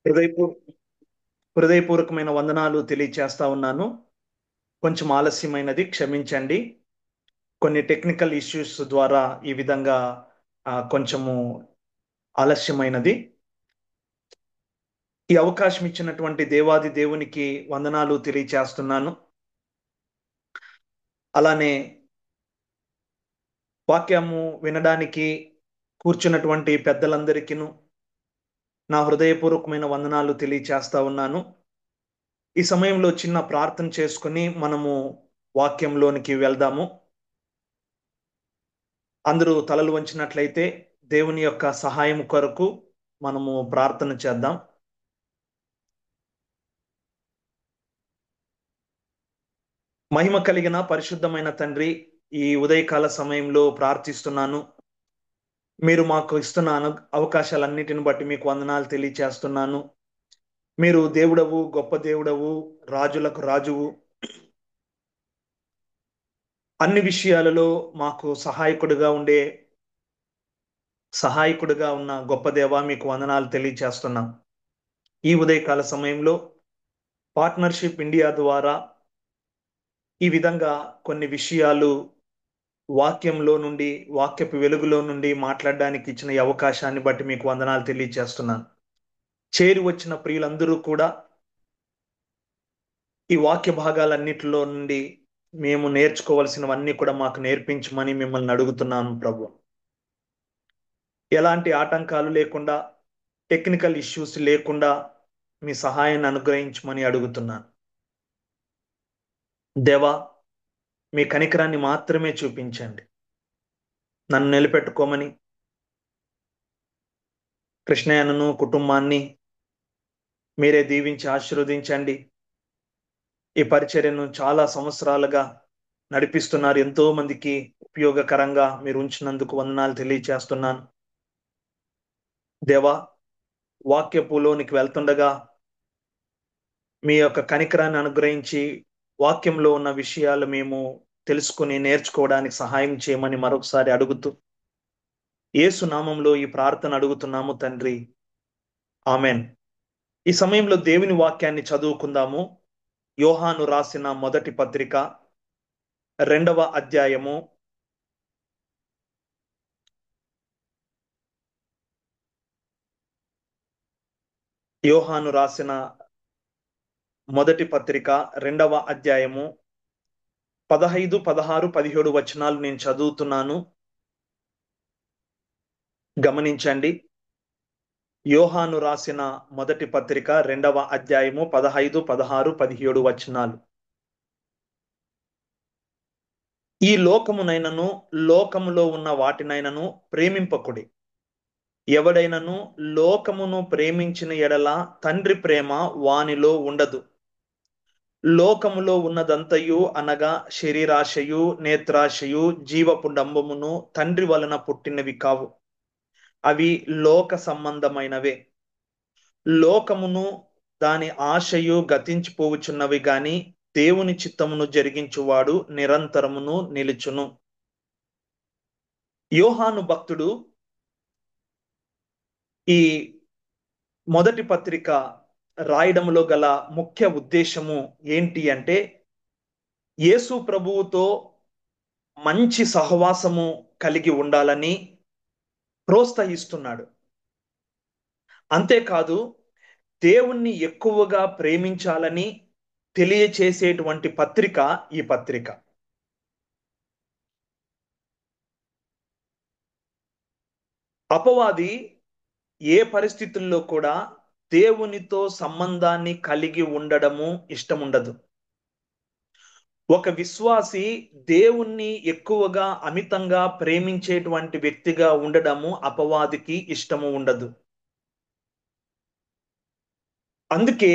హృదయపూ హృదయపూర్వకమైన వందనాలు తెలియచేస్తా ఉన్నాను. కొంచెం ఆలస్యమైనది క్షమించండి. కొన్ని టెక్నికల్ ఇష్యూస్ ద్వారా ఈ విధంగా కొంచెము ఆలస్యమైనది. ఈ అవకాశం ఇచ్చినటువంటి దేవాది దేవునికి వందనాలు తెలియచేస్తున్నాను. అలానే వాక్యము వినడానికి కూర్చున్నటువంటి పెద్దలందరికీను నా హృదయపూర్వకమైన వందనాలు తెలియచేస్తా ఉన్నాను. ఈ సమయంలో చిన్న ప్రార్థన చేసుకుని మనము వాక్యంలోనికి వెళ్దాము. అందరూ తలలు వంచినట్లయితే దేవుని యొక్క సహాయం కొరకు మనము ప్రార్థన చేద్దాం. మహిమ కలిగిన పరిశుద్ధమైన తండ్రి, ఈ ఉదయకాల సమయంలో ప్రార్థిస్తున్నాను. మీరు మాకు ఇస్తున్న అవకాశాలన్నిటిని బట్టి మీకు వందనాలు తెలియచేస్తున్నాను. మీరు దేవుడవు, గొప్ప దేవుడవు, రాజులకు రాజువు. అన్ని విషయాలలో మాకు సహాయకుడిగా ఉన్న గొప్ప దేవ, మీకు వందనాలు తెలియచేస్తున్నాం. ఈ ఉదయకాల సమయంలో పార్ట్నర్షిప్ ఇండియా ద్వారా ఈ విధంగా కొన్ని విషయాలు వాక్యపు వెలుగులో నుండి మాట్లాడడానికి ఇచ్చిన ఈ అవకాశాన్ని బట్టి మీకు వందనాలు తెలియజేస్తున్నాను. చేరి వచ్చిన ప్రియులందరూ కూడా ఈ వాక్య భాగాలన్నిటిలో నుండి మేము నేర్చుకోవాల్సినవన్నీ కూడా మాకు నేర్పించమని మిమ్మల్ని అడుగుతున్నాను ప్రభు. ఎలాంటి ఆటంకాలు లేకుండా, టెక్నికల్ ఇష్యూస్ లేకుండా మీ సహాయాన్ని అనుగ్రహించమని అడుగుతున్నాను. దేవా, మీ కనికరాన్ని మాత్రమే చూపించండి. నన్ను నిలబెట్టుకోమని, కృష్ణయ్యను కుటుంబాన్ని మీరే దీవించి ఆశీర్వదించండి. ఈ పరిచర్యను చాలా సంవత్సరాలుగా నడిపిస్తున్నారు. ఎంతో మందికి ఉపయోగకరంగా మీరు ఉంచినందుకు వందనాలు తెలియచేస్తున్నాను. దేవా, వాక్యపులోనికి వెళ్తుండగా మీ యొక్క కనికరాన్ని అనుగ్రహించి వాక్యంలో ఉన్న విషయాలు మేము తెలుసుకుని నేర్చుకోవడానికి సహాయం చేయమని మరొకసారి అడుగుతూ యేసు నామంలో ఈ ప్రార్థన అడుగుతున్నాము తండ్రి, ఆమెన్. ఈ సమయంలో దేవుని వాక్యాన్ని చదువుకుందాము. యోహాను రాసిన మొదటి పత్రిక 2వ అధ్యాయము 15, 16, 17 వచనాలు నేను చదువుతున్నాను, గమనించండి. యోహాను రాసిన మొదటి పత్రిక 2వ అధ్యాయము 15, 16, 17 వచనాలు. ఈ లోకమునైనను లోకములో ఉన్న వాటినైనను ప్రేమింపకుడి. ఎవడైనను లోకమును ప్రేమించిన ఎడల తండ్రి ప్రేమ వానిలో ఉండదు. లోకములో ఉన్నదంతయు అనగా శరీరాశయు, నేత్రాశయు, జీవపు డంబమును తండ్రి వలన పుట్టినవి కావు. అవి లోక సంబంధమైనవే. లోకమును దాని ఆశయు గతించిపోవుచున్నవి గాని దేవుని చిత్తమును జరిగించువాడు నిరంతరమును నిలుచును. యోహాను భక్తుడు ఈ మొదటి పత్రిక రాయడంలో గల ముఖ్య ఉద్దేశము ఏంటి అంటే, యేసు ప్రభువుతో మంచి సహవాసము కలిగి ఉండాలని ప్రోత్సహిస్తున్నాడు. అంతేకాదు, దేవుణ్ణి ఎక్కువగా ప్రేమించాలని తెలియచేసేటువంటి పత్రిక ఈ పత్రిక. అపవాది ఏ పరిస్థితుల్లో కూడా దేవునితో సంబంధాన్ని కలిగి ఉండడము ఇష్టముండదు. ఒక విశ్వాసి దేవుణ్ణి ఎక్కువగా అమితంగా ప్రేమించేటువంటి వ్యక్తిగా ఉండడము అపవాదికి ఇష్టము ఉండదు. అందుకే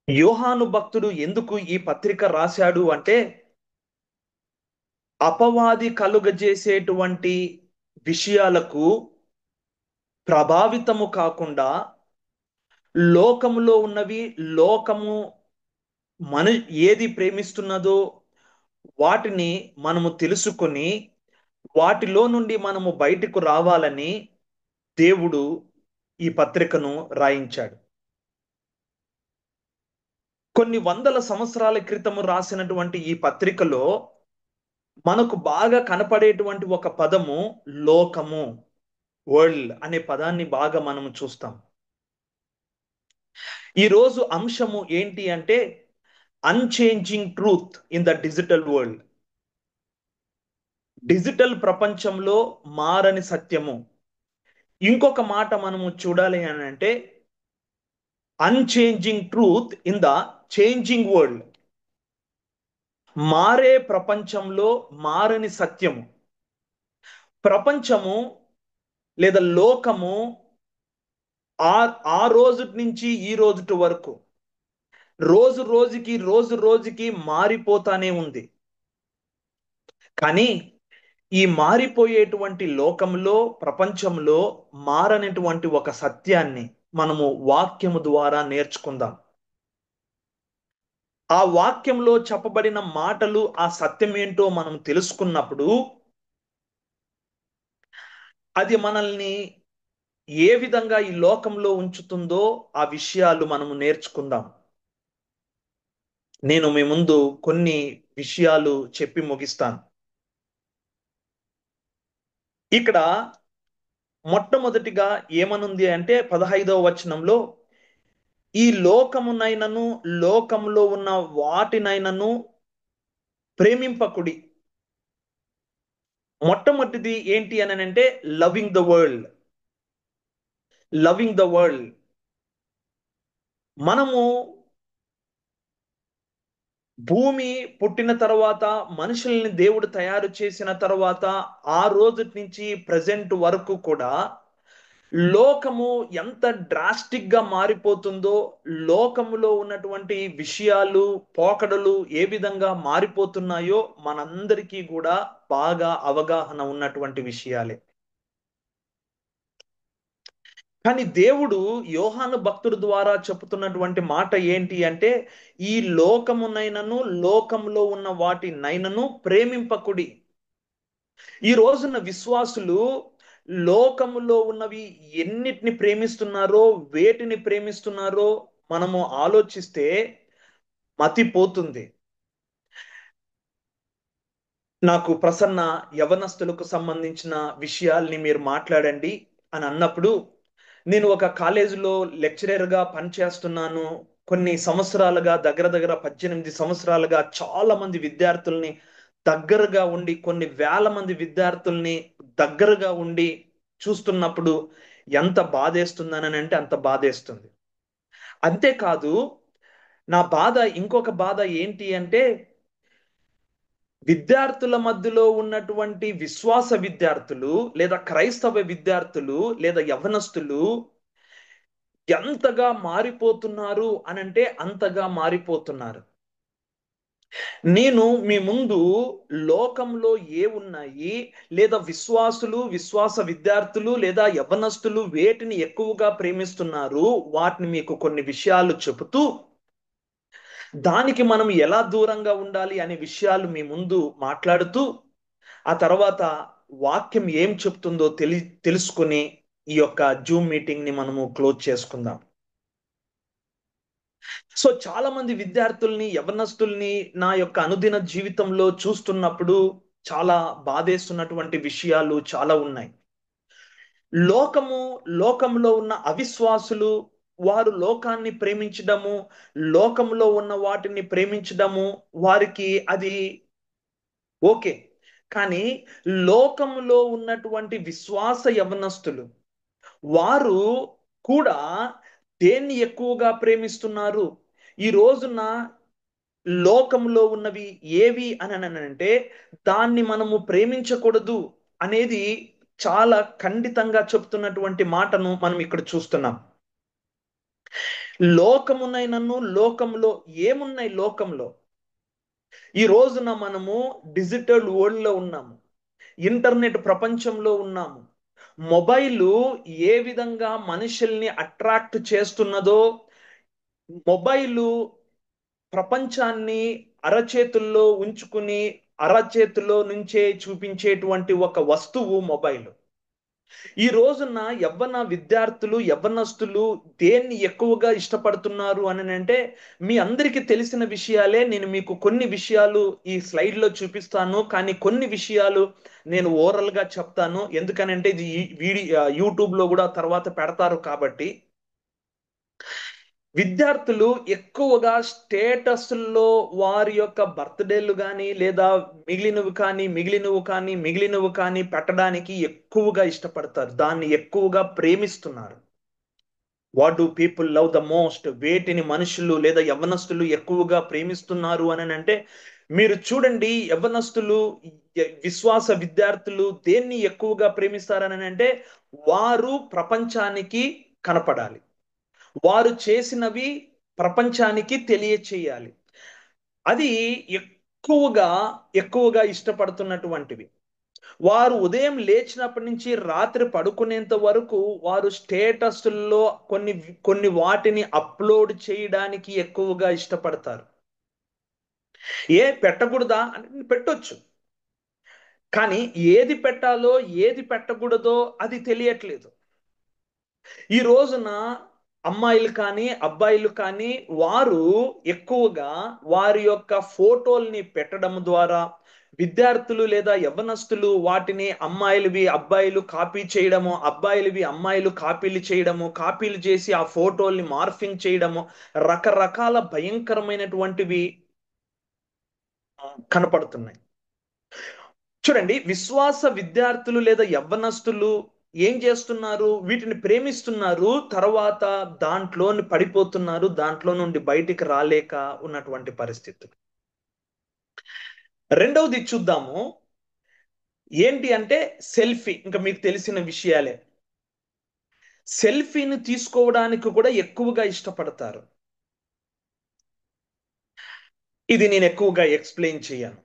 యోహాను భక్తుడు ఎందుకు ఈ పత్రిక రాశాడు అంటే, అపవాది కలుగజేసేటువంటి విషయాలకు ప్రభావితము కాకుండా, లోకములో ఉన్నవి, లోకము మన ఏది ప్రేమిస్తున్నదో వాటిని మనము తెలుసుకొని వాటిలో నుండి మనము బయటకు రావాలని దేవుడు ఈ పత్రికను రాయించాడు. కొన్ని వందల సంవత్సరాల క్రితము రాసినటువంటి ఈ పత్రికలో మనకు బాగా కనపడేటువంటి ఒక పదము లోకము, వరల్డ్ అనే పదాన్ని బాగా మనం చూస్తాం. ఈ రోజు అంశము ఏంటి అంటే unchanging truth in the digital world. Digital ప్రపంచంలో మారని సత్యము. ఇంకొక మాట మనము చూడాలి అని అంటే unchanging truth in the changing world. మారే ప్రపంచంలో మారని సత్యము. ప్రపంచము లేదా లోకము ఆ ఆ రోజు నుంచి ఈ రోజు వరకు రోజు రోజుకి మారిపోతానే ఉంది. కానీ ఈ మారిపోయేటువంటి లోకంలో, ప్రపంచంలో మారనటువంటి ఒక సత్యాన్ని మనము వాక్యము ద్వారా నేర్చుకుందాం. ఆ వాక్యంలో చెప్పబడిన మాటలు, ఆ సత్యం ఏంటో మనం తెలుసుకున్నప్పుడు అది మనల్ని ఏ విధంగా ఈ లోకంలో ఉంచుతుందో ఆ విషయాలు మనము నేర్చుకుందాం. నేను మీ ముందు కొన్ని విషయాలు చెప్పి ముగిస్తాను. ఇక్కడ మొట్టమొదటిగా ఏమనుంది అంటే 15వ వచనంలో ఈ లోకమునైనను లోకములో ఉన్న వాటినైనను ప్రేమింపకుడి. మొట్టమొదటిది ఏంటి అని అంటే loving the world. Loving the world. మనము భూమి పుట్టిన తర్వాత, మనుషుల్ని దేవుడు తయారు చేసిన తర్వాత ఆ రోజు నుంచి ప్రజెంట్ వరకు కూడా లోకము ఎంత డ్రాస్టిక్ గా మారిపోతుందో, లోకములో ఉన్నటువంటి విషయాలు, పోకడలు ఏ విధంగా మారిపోతున్నాయో మనందరికీ కూడా బాగా అవగాహన ఉన్నటువంటి విషయాలే. కానీ దేవుడు యోహాను భక్తుడి ద్వారా చెప్తున్నటువంటి మాట ఏంటి అంటే ఈ లోకమునైనను లోకములో ఉన్న వాటి నైనను ప్రేమింపకుడి. ఈ రోజున విశ్వాసులు లోకములో ఉన్నవి ఎన్నిటిని ప్రేమిస్తున్నారో, వేటిని ప్రేమిస్తున్నారో మనము ఆలోచిస్తే మతిపోతుంది. నాకు ప్రసన్న యవనస్తులకు సంబంధించిన విషయాల్ని మీరు మాట్లాడండి అని అన్నప్పుడు, నేను ఒక కాలేజీలో లెక్చరర్గా పనిచేస్తున్నాను. కొన్ని సంవత్సరాలుగా, దగ్గర దగ్గర 18 సంవత్సరాలుగా చాలా మంది విద్యార్థుల్ని దగ్గరగా ఉండి, కొన్ని వేల మంది విద్యార్థుల్ని దగ్గరగా ఉండి చూస్తున్నప్పుడు ఎంత బాధేస్తుందని అంటే అంత బాధేస్తుంది. అంతేకాదు, నా బాధ, ఇంకొక బాధ ఏంటి అంటే విద్యార్థుల మధ్యలో ఉన్నటువంటి విశ్వాస విద్యార్థులు లేదా క్రైస్తవ విద్యార్థులు లేదా యవ్వనస్తులు ఎంతగా మారిపోతున్నారు అనంటే అంతగా మారిపోతున్నారు. నేను మీ ముందు లోకంలో ఏ ఉన్నాయి లేదా విశ్వాసులు, విశ్వాస విద్యార్థులు లేదా యవ్వనస్తులు వేటిని ఎక్కువగా ప్రేమిస్తున్నారు వాటిని మీకు కొన్ని విషయాలు చెబుతూ దానికి మనం ఎలా దూరంగా ఉండాలి అనే విషయాలు మీ ముందు మాట్లాడుతూ ఆ తర్వాత వాక్యం ఏం చెప్తుందో తెలుసుకుని ఈ యొక్క జూమ్ మీటింగ్ ని మనము క్లోజ్ చేసుకుందాం. సో చాలా మంది విద్యార్థుల్ని, యవనస్తుల్ని నా యొక్క అనుదిన జీవితంలో చూస్తున్నప్పుడు చాలా బాధేస్తున్నటువంటి విషయాలు చాలా ఉన్నాయి. లోకము, లోకంలో ఉన్న అవిశ్వాసులు వారు లోకాన్ని ప్రేమించడము, లోకంలో ఉన్న వాటిని ప్రేమించడము వారికి అది ఓకే. కానీ లోకములో ఉన్నటువంటి విశ్వాస యవనస్తులు వారు కూడా దేన్ని ఎక్కువగా ప్రేమిస్తున్నారు? ఈ రోజున లోకంలో ఉన్నవి ఏవి అని అంటే దాన్ని మనము ప్రేమించకూడదు అనేది చాలా ఖండితంగా చెప్తున్నటువంటి మాటను మనం ఇక్కడ చూస్తున్నాం. లోకమునైనను లోకంలో ఏమున్నాయి? లోకంలో ఈ రోజున మనము డిజిటల్ వరల్డ్ లో ఉన్నాము, ఇంటర్నెట్ ప్రపంచంలో ఉన్నాము. మొబైల్ ఏ విధంగా మనుషుల్ని అట్రాక్ట్ చేస్తున్నదో, మొబైల్ ప్రపంచాన్ని అరచేతుల్లో ఉంచుకుని అరచేతుల్లో నుంచే చూపించేటువంటి ఒక వస్తువు మొబైల్. ఈ రోజున యవ్వన విద్యార్థులు, యవ్వనస్తులు దేన్ని ఎక్కువగా ఇష్టపడుతున్నారు అని అంటే, మీ అందరికీ తెలిసిన విషయాలే. నేను మీకు కొన్ని విషయాలు ఈ స్లైడ్‌లో చూపిస్తాను. కానీ కొన్ని విషయాలు నేను ఓరల్‌గా చెప్తాను. ఎందుకనంటే ఇది యూట్యూబ్‌లో గూడా తర్వాత పెడతారు కాబట్టి. విద్యార్థులు ఎక్కువగా స్టేటస్‌ల్లో వారి యొక్క బర్త్‌డే‌లు గాని, లేదా మిగిలినవి కానీ పెట్టడానికి ఎక్కువగా ఇష్టపడతారు. దాన్ని ఎక్కువగా ప్రేమిస్తున్నారు. What do people love the most? వేటిని మనుషులు లేదా యవ్వనస్తులు ఎక్కువగా ప్రేమిస్తున్నారు అననంటే, మీరు చూడండి యవ్వనస్తులు, విశ్వాస విద్యార్థులు దేన్ని ఎక్కువగా ప్రేమిస్తారననంటే, వారు ప్రపంచానికి కనపడాలి. వారు చేసినవి ప్రపంచానికి తెలియచేయాలి. అది ఎక్కువగా, ఎక్కువగా ఇష్టపడుతున్నటువంటివి. వారు ఉదయం లేచినప్పటి నుంచి రాత్రి పడుకునేంత వరకు వారు స్టేటస్‌ల్లో కొన్ని వాటిని అప్‌లోడ్ చేయడానికి ఎక్కువగా ఇష్టపడతారు. పెట్టకూడదా? అంటే పెట్టొచ్చు. కానీ ఏది పెట్టాలో, ఏది పెట్టకూడదో అది తెలియట్లేదు. ఈ రోజున అమ్మాయిలు కానీ, అబ్బాయిలు కానీ వారు ఎక్కువగా వారి యొక్క ఫోటోల్ని పెట్టడం ద్వారా విద్యార్థులు లేదా యవ్వనస్తులు వాటిని అమ్మాయిలవి అబ్బాయిలు కాపీ చేయడము, అబ్బాయిలవి అమ్మాయిలు కాపీలు చేయడము, కాపీలు చేసి ఆ ఫోటోల్ని మార్ఫింగ్ చేయడము, రకరకాల భయంకరమైనటువంటివి కనపడుతున్నాయి. చూడండి, విశ్వాస విద్యార్థులు లేదా యవ్వనస్తులు ఏం చేస్తున్నారు? వీటిని ప్రేమిస్తున్నారు. తర్వాత దాంట్లోని పడిపోతున్నారు. దాంట్లో నుండి బయటికి రాలేక ఉన్నటువంటి పరిస్థితులు. రెండవది చూద్దాము. ఏంటి అంటే సెల్ఫీ. ఇంకా మీకు తెలిసిన విషయాలే. సెల్ఫీని తీసుకోవడానికి కూడా ఎక్కువగా ఇష్టపడతారు. ఇది నేను ఎక్కువగా ఎక్స్‌ప్లెయిన్ చేయను.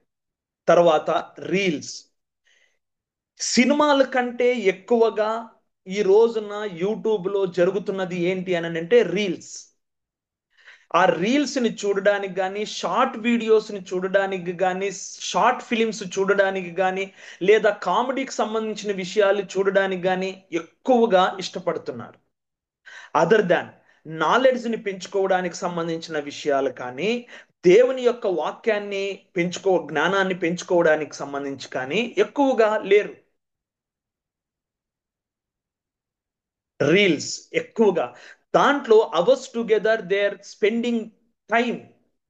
తర్వాత రీల్స్. సినిమాల కంటే ఎక్కువగా ఈ రోజున యూట్యూబ్‌లో జరుగుతున్నది ఏంటి అనంటే రీల్స్. ఆ రీల్స్‌ని చూడడానికి గాని, షార్ట్ వీడియోస్‌ని చూడడానికి గాని, షార్ట్ ఫిలిమ్స్ చూడడానికి గాని, లేదా కామెడీకి సంబంధించిన విషయాలు చూడడానికి గాని ఎక్కువగా ఇష్టపడుతున్నారు. అదర్ దాన్ నాలెడ్జ్‌ని పెంచుకోవడానికి సంబంధించిన విషయాలు కానీ, దేవుని యొక్క వాక్యాన్ని జ్ఞానాన్ని పెంచుకోవడానికి సంబంధించి కానీ ఎక్కువగా లేరు. రీల్స్ ఎక్కువగా. దాంట్లో hours together they are spending time.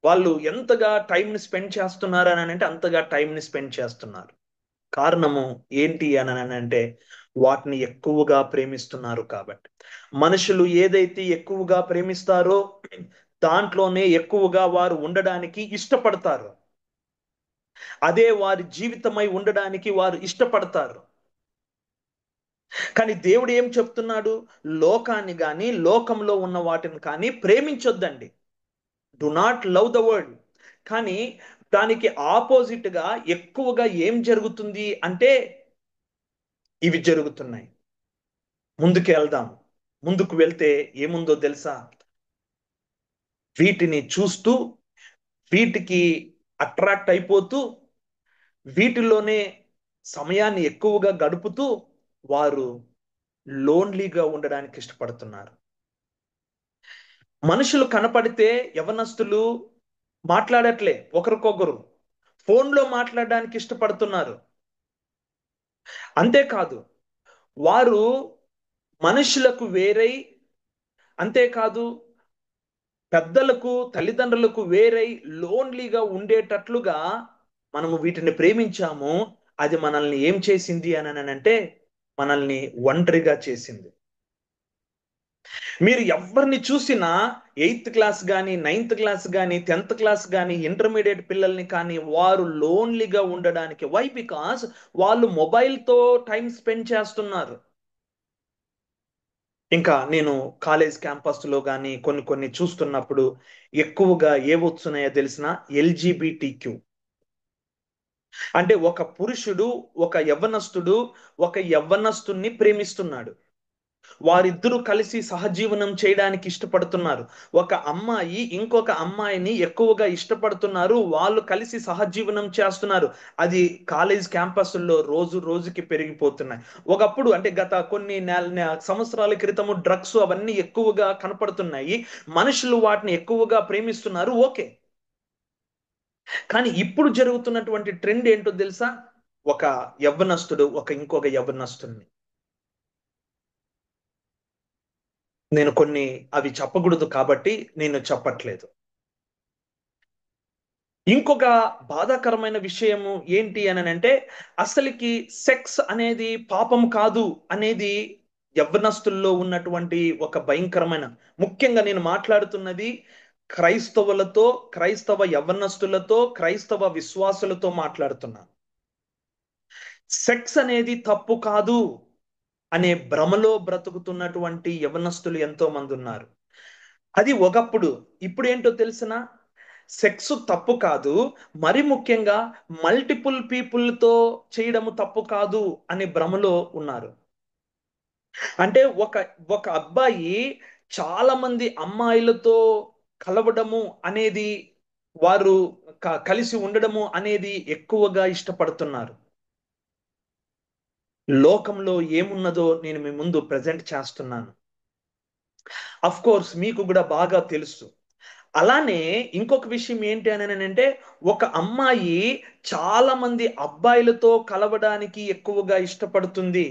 వాళ్ళు ఎంతగా టైంని స్పెండ్ చేస్తున్నారు అని అంటే అంతగా టైంని స్పెండ్ చేస్తున్నారు. కారణము ఏంటి అని అంటే వాటిని ఎక్కువగా ప్రేమిస్తున్నారు కాబట్టి. మనుషులు ఏదైతే ఎక్కువగా ప్రేమిస్తారో దాంట్లోనే ఎక్కువగా వారు ఉండడానికి ఇష్టపడతారు. అదే వారి జీవితమై ఉండడానికి వారు ఇష్టపడతారు. కానీ దేవుడు ఏం చెప్తున్నాడు? లోకాన్ని గాని, లోకంలో ఉన్న వాటిని కానీ ప్రేమించొద్దండి. Do not love the world. కానీ దానికి ఆపోజిట్ గా ఎక్కువగా ఏం జరుగుతుంది అంటే ఇవి జరుగుతున్నాయి. ముందుకు వెళ్దాం. ముందుకు వెళ్తే ఏముందో తెలుసా? వీటిని చూస్తూ, వీటికి అట్రాక్ట్ అయిపోతూ, వీటిలోనే సమయాన్ని ఎక్కువగా గడుపుతూ వారు లోన్లీగా ఉండడానికి ఇష్టపడుతున్నారు. మనుషులు కనపడితే యవ్వనస్తులు మాట్లాడట్లే ఒకరికొకరు. ఫోన్‌లో మాట్లాడడానికి ఇష్టపడుతున్నారు. అంతేకాదు, వారు మనుషులకు వేరై, అంతేకాదు పెద్దలకు, తల్లిదండ్రులకు వేరై లోన్లీగా ఉండేటట్లుగా మనము వీటిని ప్రేమించాము. అది మనల్ని ఏం చేసింది అననంటే మనల్ని ఒంటరిగా చేసింది. మీరు ఎవ్వరిని చూసినా ఎయిత్ క్లాస్ గాని, నైన్త్ క్లాస్ గాని, 10థ్ క్లాస్ గాని, ఇంటర్మీడియేట్ పిల్లల్ని కానీ వారు లోన్లీగా ఉండడానికి. వై? బికాస్ వాళ్ళు మొబైల్‌తో టైమ్ స్పెండ్ చేస్తున్నారు. ఇంకా నేను కాలేజ్ క్యాంపస్‌లో గాని కొన్ని కొన్ని చూస్తున్నప్పుడు ఎక్కువగా ఏవొస్తున్నాయో తెలిసినా? ఎల్‌జీబీటీక్యూ. అంటే ఒక పురుషుడు, ఒక యవ్వనస్తుడు, ఒక యవ్వనస్తుడిని ప్రేమిస్తున్నాడు. వారిద్దరూ కలిసి సహజీవనం చేయడానికి ఇష్టపడుతున్నారు. ఒక అమ్మాయి ఇంకొక అమ్మాయిని ఎక్కువగా ఇష్టపడుతున్నారు. వాళ్ళు కలిసి సహజీవనం చేస్తున్నారు. అది కాలేజ్ క్యాంపస్‌లో రోజు రోజుకి పెరిగిపోతున్నాయి. ఒకప్పుడు అంటే గత కొన్ని సంవత్సరాల క్రితము డ్రగ్స్ అవన్నీ ఎక్కువగా కనపడుతున్నాయి. మనుషులు వాటిని ఎక్కువగా ప్రేమిస్తున్నారు. ఓకే. కానీ ఇప్పుడు జరుగుతున్నటువంటి ట్రెండ్ ఏంటో తెలుసా? ఒక యవ్వనస్తుడు ఇంకొక యవ్వనస్తుడిని, నేను కొన్ని అవి చెప్పకూడదు కాబట్టి నేను చెప్పట్లేదు. ఇంకొక బాధాకరమైన విషయము ఏంటి అనంటే, అసలుకి సెక్స్ అనేది పాపం కాదు అనేది యవ్వనస్తుల్లో ఉన్నటువంటి ఒక భయంకరమైన, ముఖ్యంగా నేను మాట్లాడుతున్నది క్రైస్తవులతో, క్రైస్తవ యవ్వనస్తులతో, క్రైస్తవ విశ్వాసులతో మాట్లాడుతున్నాను. సెక్స్ అనేది తప్పు కాదు అనే భ్రమలో బ్రతుకుతున్నటువంటి యవనస్తులు ఎంతో మంది ఉన్నారు. అది ఒకప్పుడు. ఇప్పుడు ఏంటో తెలిసిన, సెక్స్ తప్పు కాదు, మరి ముఖ్యంగా మల్టిపుల్ పీపుల్తో చేయడము తప్పు కాదు అనే భ్రమలో ఉన్నారు. అంటే ఒక ఒక అబ్బాయి చాలా మంది అమ్మాయిలతో కలవడము అనేది, వారు కలిసి ఉండడము అనేది ఎక్కువగా ఇష్టపడుతున్నారు. లోకంలో ఏమున్నదో నేను మీ ముందు ప్రజెంట్ చేస్తున్నాను. అఫ్ కోర్స్ మీకు కూడా బాగా తెలుసు. అలానే ఇంకొక విషయం ఏంటి అంటే, ఒక అమ్మాయి చాలా మంది అబ్బాయిలతో కలవడానికి ఎక్కువగా ఇష్టపడుతుంది.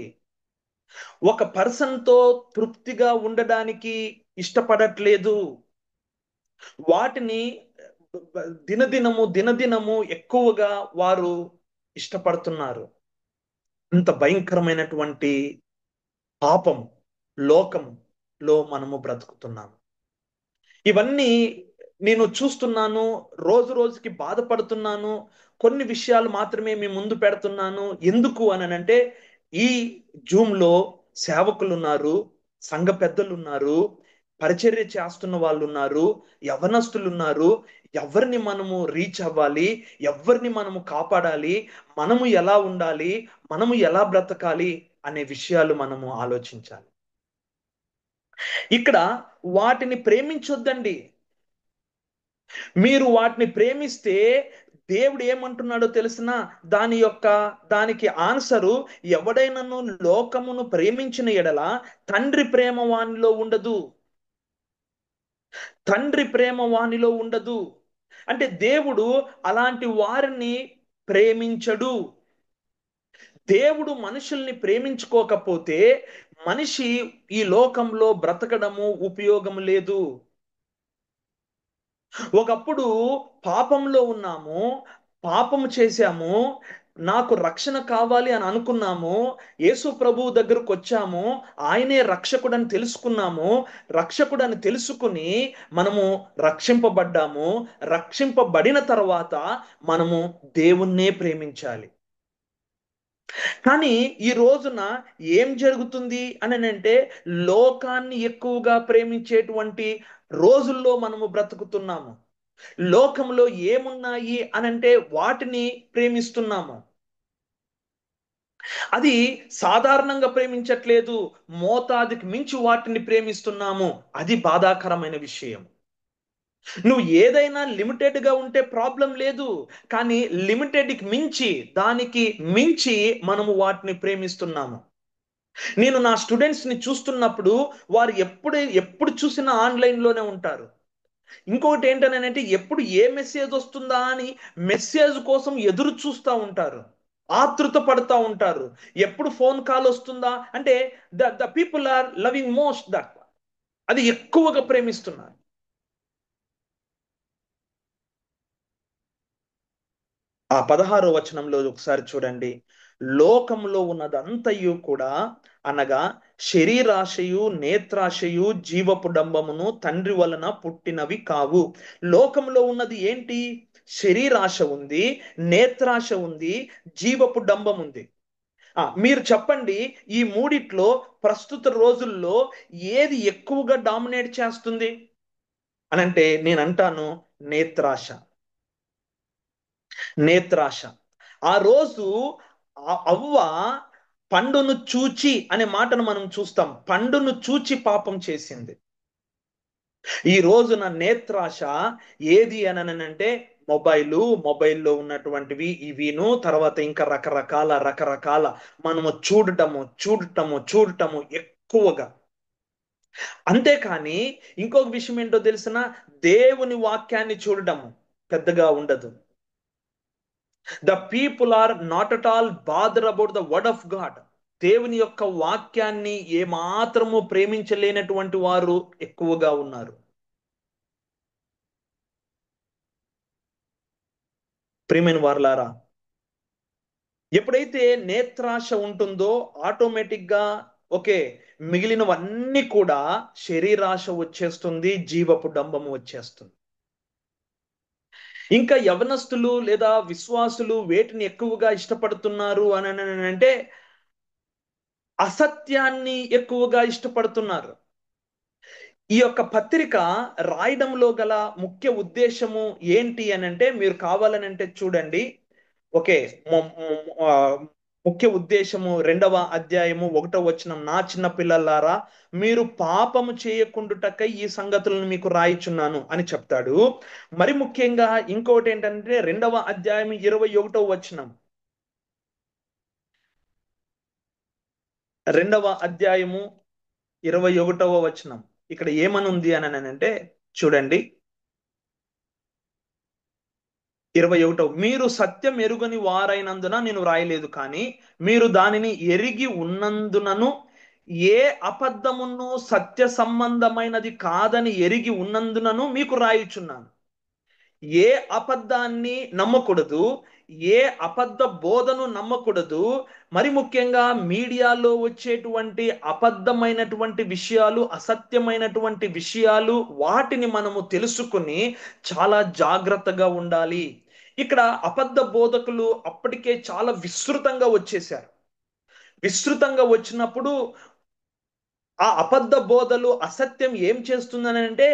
ఒక పర్సన్‌తో తృప్తిగా ఉండడానికి ఇష్టపడట్లేదు. వాటిని దినదినము ఎక్కువగా వారు ఇష్టపడుతున్నారు. అంత భయంకరమైనటువంటి పాపం లోకంలో మనము బ్రతుకుతున్నాము. ఇవన్నీ నేను చూస్తున్నాను. రోజు రోజుకి బాధపడుతున్నాను. కొన్ని విషయాలు మాత్రమే మీ ముందు పెడుతున్నాను. ఎందుకు అనంటే, ఈ జూమ్‌లో సేవకులున్నారు, సంఘ పెద్దలున్నారు, పరిచర్య చేస్తున్న వాళ్ళున్నారు, యవ్వనస్తులున్నారు. ఎవరిని మనము రీచ్ అవ్వాలి? ఎవరిని మనము కాపాడాలి? మనము ఎలా ఉండాలి? మనము ఎలా బ్రతకాలి? అనే విషయాలు మనము ఆలోచించాలి. ఇక్కడ వాటిని ప్రేమించొద్దండి. మీరు వాటిని ప్రేమిస్తే దేవుడు ఏమంటున్నాడో తెలిసిన, దానికి ఆన్సరు, ఎవడైనను లోకమును ప్రేమించిన ఎడల తండ్రి ప్రేమ వానిలో ఉండదు. తండ్రి ప్రేమ వానిలో ఉండదు. అంటే దేవుడు అలాంటి వారిని ప్రేమించడు. దేవుడు మనుషుల్ని ప్రేమించుకోకపోతే మనిషి ఈ లోకంలో బ్రతకడము ఉపయోగం లేదు. ఒకప్పుడు పాపంలో ఉన్నాము, పాపము చేశాము, నాకు రక్షణ కావాలి అని అనుకున్నాము. యేసు ప్రభువు దగ్గరకు వచ్చాము, ఆయనే రక్షకుడని తెలుసుకున్నాము. రక్షకుడని తెలుసుకుని మనము రక్షింపబడ్డాము. రక్షింపబడిన తర్వాత మనము దేవుణ్ణే ప్రేమించాలి. కానీ ఈ రోజున ఏం జరుగుతుంది అంటే, లోకాన్ని ఎక్కువగా ప్రేమించేటువంటి రోజుల్లో మనము బ్రతుకుతున్నాము. లోకంలో ఏమున్నాయి అనంటే వాటిని ప్రేమిస్తున్నాము. అది సాధారణంగా ప్రేమించట్లేదు. మోతాదుకి మించి వాటిని ప్రేమిస్తున్నాము. అది బాధాకరమైన విషయం. నువ్వు ఏదైనా లిమిటెడ్ గా ఉంటే ప్రాబ్లం లేదు. కానీ లిమిటెడ్‌కి మించి, దానికి మించి మనము వాటిని ప్రేమిస్తున్నాము. నేను నా స్టూడెంట్స్‌ని చూస్తున్నప్పుడు వారు ఎప్పుడు చూసినా ఆన్‌లైన్‌లోనే ఉంటారు. ఇంకొకటి ఏంటనంటే, ఎప్పుడు ఏ మెసేజ్ వస్తుందా అని మెసేజ్ కోసం ఎదురు చూస్తా ఉంటారు. ఆతృత పడతా ఉంటారు. ఎప్పుడు ఫోన్ కాల్ వస్తుందా అంటే, the people are loving most that. అది ఎక్కువగా ప్రేమిస్తున్నారు. ఆ 16వ వచనంలో ఒకసారి చూడండి. లోకములో ఉన్నదంతయు కూడా, అనగా శరీరాశయు, నేత్రాశయు, జీవపు డంబమును తండ్రి వలన పుట్టినవి కావు. లోకంలో ఉన్నది ఏంటి? శరీరాశ ఉంది, నేత్రాశ ఉంది, జీవపు డంబం ఉంది. మీరు చెప్పండి, ఈ మూడిట్లో ప్రస్తుత రోజుల్లో ఏది ఎక్కువగా డామినేట్ చేస్తుంది అనంటే, నేనంటాను నేత్రాశ. నేత్రాశ. ఆ రోజు అవ్వ పండును చూచి అనే మాటను మనం చూస్తాం. పండును చూచి పాపం చేసింది. ఈ రోజున నేత్రాశ ఏది అననంటే మొబైల్లో ఉన్నటువంటివి ఇవిను, తర్వాత ఇంకా రకరకాల మనము చూడటము ఎక్కువగా. అంతేకాని ఇంకొక విషయం ఏంటో తెలిసిన, దేవుని వాక్యాన్ని చూడటము పెద్దగా ఉండదు. The people are not at all bother about the word of God. దేవుని యొక్క వాక్యాన్ని ఏమాత్రము ప్రేమించలేనటువంటి వారు ఎక్కువగా ఉన్నారు. ప్రియమైన వారలారా, ఎప్పుడైతే నేత్రాశ ఉంటుందో ఆటోమేటిక్ గా ఓకే, మిగిలినవన్నీ కూడా శరీరాశ వచ్చేస్తుంది, జీవపు డంబము వచ్చేస్తుంది. ఇంకా యవనస్తులు లేదా విశ్వాసులు వేటిని ఎక్కువగా ఇష్టపడుతున్నారు అని అంటే అసత్యాన్ని ఎక్కువగా ఇష్టపడుతున్నారు. ఈ యొక్క పత్రిక రాయడంలో గల ముఖ్య ఉద్దేశము ఏంటి అని అంటే, మీరు కావాలనంటే చూడండి. ఓకే, ఆ, ముఖ్య ఉద్దేశము 2వ అధ్యాయము 1వ వచనం, నా చిన్న పిల్లలారా, మీరు పాపము చేయకుండుటకై ఈ సంగతులను మీకు రాయిచున్నాను అని చెప్తాడు. మరి ముఖ్యంగా ఇంకోటి ఏంటంటే 2వ అధ్యాయం 21వ వచనం, 2వ అధ్యాయము 21వ వచనం ఇక్కడ ఏమని ఉంది అని అంటే చూడండి. 21, మీరు సత్యం ఎరుగని వారైనందున నేను వ్రాయలేదు, కానీ మీరు దానిని ఎరిగి ఉన్నందునను, ఏ అబద్ధమును సత్య సంబంధమైనది కాదని ఎరిగి ఉన్నందునను మీకు రాయిచున్నాను. ఏ అబద్ధాన్ని నమ్మకూడదు, ఏ అబద్ధ బోధను నమ్మకూడదు. మరి ముఖ్యంగా మీడియాలో వచ్చేటువంటి అబద్ధమైనటువంటి విషయాలు, అసత్యమైనటువంటి విషయాలు, వాటిని మనము తెలుసుకుని చాలా జాగ్రత్తగా ఉండాలి. ఇక్కడ అబద్ధ బోధకులు అప్పటికే చాలా విస్తృతంగా వచ్చేశారు. విస్తృతంగా వచ్చినప్పుడు ఆ అబద్ధ బోధలు, అసత్యం ఏం చేస్తుందని అంటే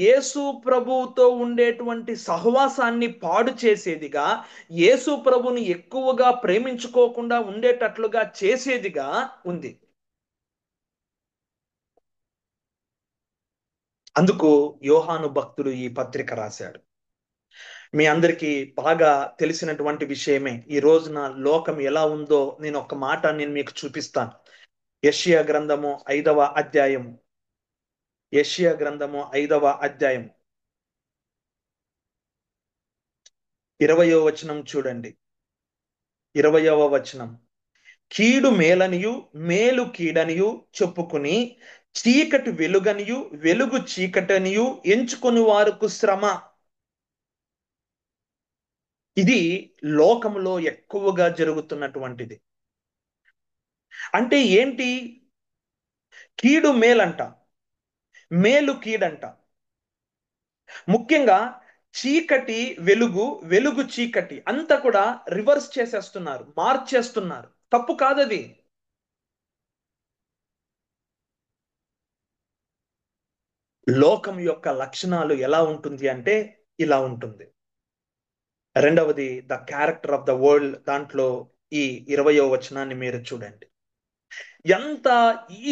యేసు ప్రభువుతో ఉండేటువంటి సహవాసాన్ని పాడు చేసేదిగా, యేసు ప్రభుని ఎక్కువగా ప్రేమించుకోకుండా ఉండేటట్లుగా చేసేదిగా ఉంది. అందుకు యోహాను భక్తుడు ఈ పత్రిక రాశాడు. మీ అందరికీ బాగా తెలిసినటువంటి విషయమే. ఈ రోజున లోకం ఎలా ఉందో నేను మీకు చూపిస్తాను. యెషయా గ్రంథము 5వ అధ్యాయం, యెషయా గ్రంథము 5వ అధ్యాయం 20వ వచనం చూడండి. 20వ వచనం, కీడు మేలనియు మేలు కీడనియు చెప్పుకుని చీకటి వెలుగనియు వెలుగు చీకటనియు ఎంచుకొని వారికి శ్రమ. ఇది లోకములో ఎక్కువగా జరుగుతున్నటువంటిది. అంటే ఏంటి? కీడు మేలంట, మేలు కీడంట. ముఖ్యంగా చీకటి వెలుగు, వెలుగు చీకటి అంతా కూడా రివర్స్ చేసేస్తున్నారు, మార్చేస్తున్నారు. తప్పు కాదది. లోకం యొక్క లక్షణాలు ఎలా ఉంటుంది అంటే ఇలా ఉంటుంది. రెండవది, the character of the world. దాంట్లో ఈ 20వ వచనాన్ని మీరు చూడండి. ఎంత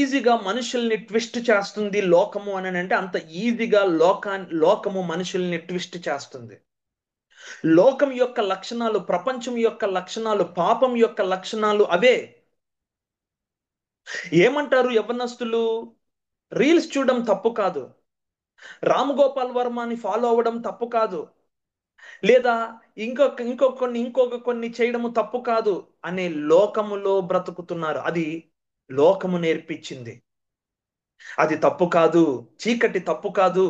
ఈజీగా మనుషుల్ని ట్విస్ట్ చేస్తుంది లోకము అని అంటే, అంత ఈజీగా లోకము మనుషుల్ని ట్విస్ట్ చేస్తుంది. లోకం యొక్క లక్షణాలు, ప్రపంచం యొక్క లక్షణాలు, పాపం యొక్క లక్షణాలు అవే. ఏమంటారు యవ్వనస్తులు? రీల్స్ చూడడం తప్పు కాదు, రామ్ గోపాల్ వర్మని ఫాలో అవ్వడం తప్పు కాదు, లేదా ఇంకొక కొన్ని చేయడము తప్పు కాదు అనే లోకములో బ్రతుకుతున్నారు. అది లోకము నేర్పించింది. అది తప్పు కాదు, చీకటి తప్పు కాదు.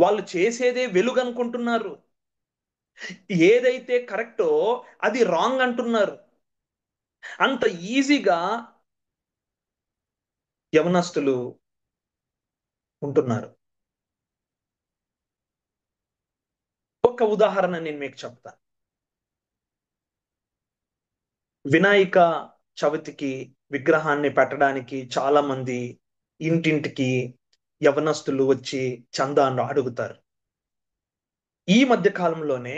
వాళ్ళు చేసేదే వెలుగు అనుకుంటున్నారు. ఏదైతే కరెక్టో అది రాంగ్ అంటున్నారు. అంత ఈజీగా యవనస్తులు ఉంటున్నారు. ఒక ఉదాహరణ నేను మీకు చెప్తాను. వినాయక చవితికి విగ్రహాన్ని పెట్టడానికి చాలా మంది ఇంటింటికి యవనస్తులు వచ్చి చందాను అడుగుతారు. ఈ మధ్య కాలంలోనే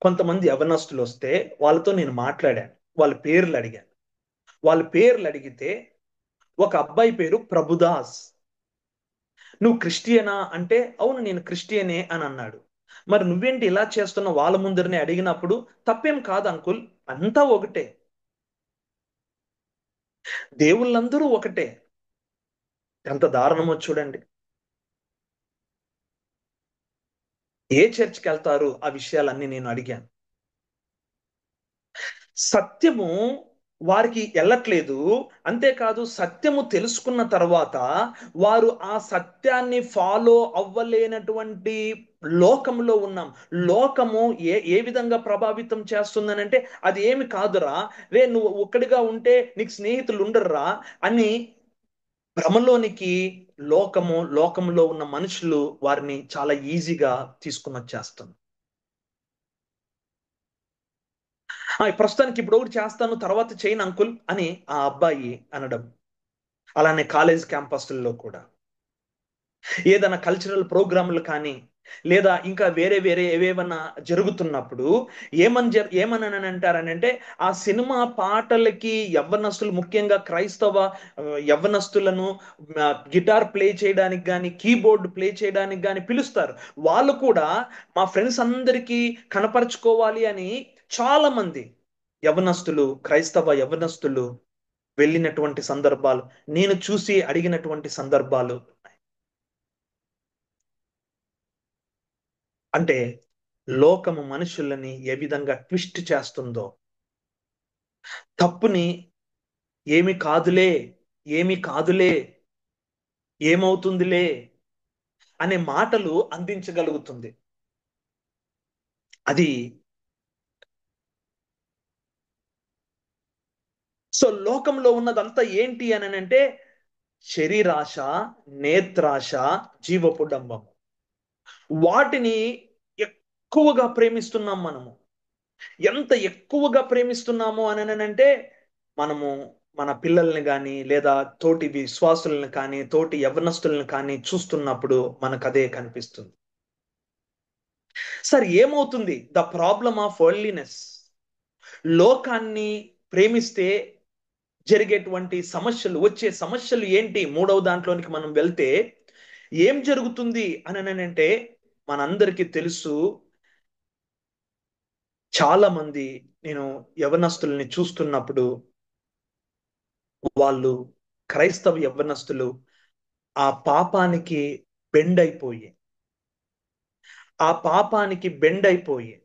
కొంతమంది యవనస్తులు వస్తే వాళ్ళతో నేను మాట్లాడాను. వాళ్ళ పేర్లు అడిగాను. వాళ్ళ పేర్లు అడిగితే ఒక అబ్బాయి పేరు ప్రభుదాస్. నువ్వు క్రిస్టియనా అంటే అవును నేను క్రిస్టియనే అని అన్నాడు. మరి నువ్వేంటి ఇలా చేస్తున్నావు వాళ్ళ ముందరనే అడిగినప్పుడు, తప్పేం కాదు అంకుల్, అంతా ఒకటే, దేవుళ్ళందరూ ఒకటే. ఎంత దారుణమో చూడండి. ఏ చర్చ్కి వెళ్తారు ఆ విషయాలన్నీ నేను అడిగాను. సత్యము వారికి వెళ్ళట్లేదు. అంతేకాదు సత్యము తెలుసుకున్న తర్వాత వారు ఆ సత్యాన్ని ఫాలో అవ్వలేనటువంటి లోకంలో ఉన్నాం. లోకము ఏ ఏ విధంగా ప్రభావితం చేస్తుందనంటే, అది ఏమి కాదురా, రే నువ్వు ఒక్కడిగా ఉంటే నీకు స్నేహితులు ఉండర్రా అని భ్రమలోనికి లోకంలో ఉన్న మనుషులు వారిని చాలా ఈజీగా తీసుకుని వచ్చేస్తుంది. ప్రస్తుతానికి ఇప్పుడు ఒకటి చేస్తాను తర్వాత చేయను అంకుల్ అని ఆ అబ్బాయి అనడం. అలానే కాలేజ్ క్యాంపస్ల్లో కూడా ఏదైనా కల్చరల్ ప్రోగ్రాంలు కానీ లేదా ఇంకా వేరే వేరే ఏవేవన్నా జరుగుతున్నప్పుడు ఏమని అంటారనంటే, ఆ సినిమా పాటలకి యవ్వనస్తులు, ముఖ్యంగా క్రైస్తవ యవ్వనస్తులను గిటార్ ప్లే చేయడానికి కానీ కీబోర్డ్ ప్లే చేయడానికి కానీ పిలుస్తారు. వాళ్ళు కూడా మా ఫ్రెండ్స్ అందరికీ కనపరుచుకోవాలి అని చాలా మంది క్రైస్తవ యవ్వనస్తులు వెళ్ళినటువంటి సందర్భాలు నేను చూసి అడిగినటువంటి సందర్భాలు. అంటే లోకము మనుషులని ఏ విధంగా ట్విస్ట్ చేస్తుందో, తప్పుని ఏమి కాదులే, ఏమి కాదులే, ఏమవుతుందిలే అనే మాటలు అందించగలుగుతుంది. అది సో లోకంలో ఉన్నదంతా ఏంటి అని అంటే శరీరాశ, నేత్రాశ, జీవపుడంబం. వాటిని ఎక్కువగా ప్రేమిస్తున్నాం మనము. ఎంత ఎక్కువగా ప్రేమిస్తున్నాము అని అంటే, మనము మన పిల్లల్ని కానీ లేదా తోటి విశ్వాసులను కానీ తోటి యవ్వనస్తులను కానీ చూస్తున్నప్పుడు మనకు అదే కనిపిస్తుంది. సార్ ఏమవుతుంది ద ప్రాబ్లమ్ ఆఫ్ వరల్డ్లీనెస్? లోకాన్ని ప్రేమిస్తే జరిగేటువంటి సమస్యలు, వచ్చే సమస్యలు ఏంటి? మూడవ దాంట్లోనికి మనం వెళ్తే ఏం జరుగుతుంది అని అంటే, మనందరికీ తెలుసు. చాలా మంది నేను యవనస్తుల్ని చూస్తున్నప్పుడు వాళ్ళు క్రైస్తవ యవ్వనస్తులు ఆ పాపానికి బెండ్ అయిపోయి ఆ పాపానికి బెండ్ అయిపోయి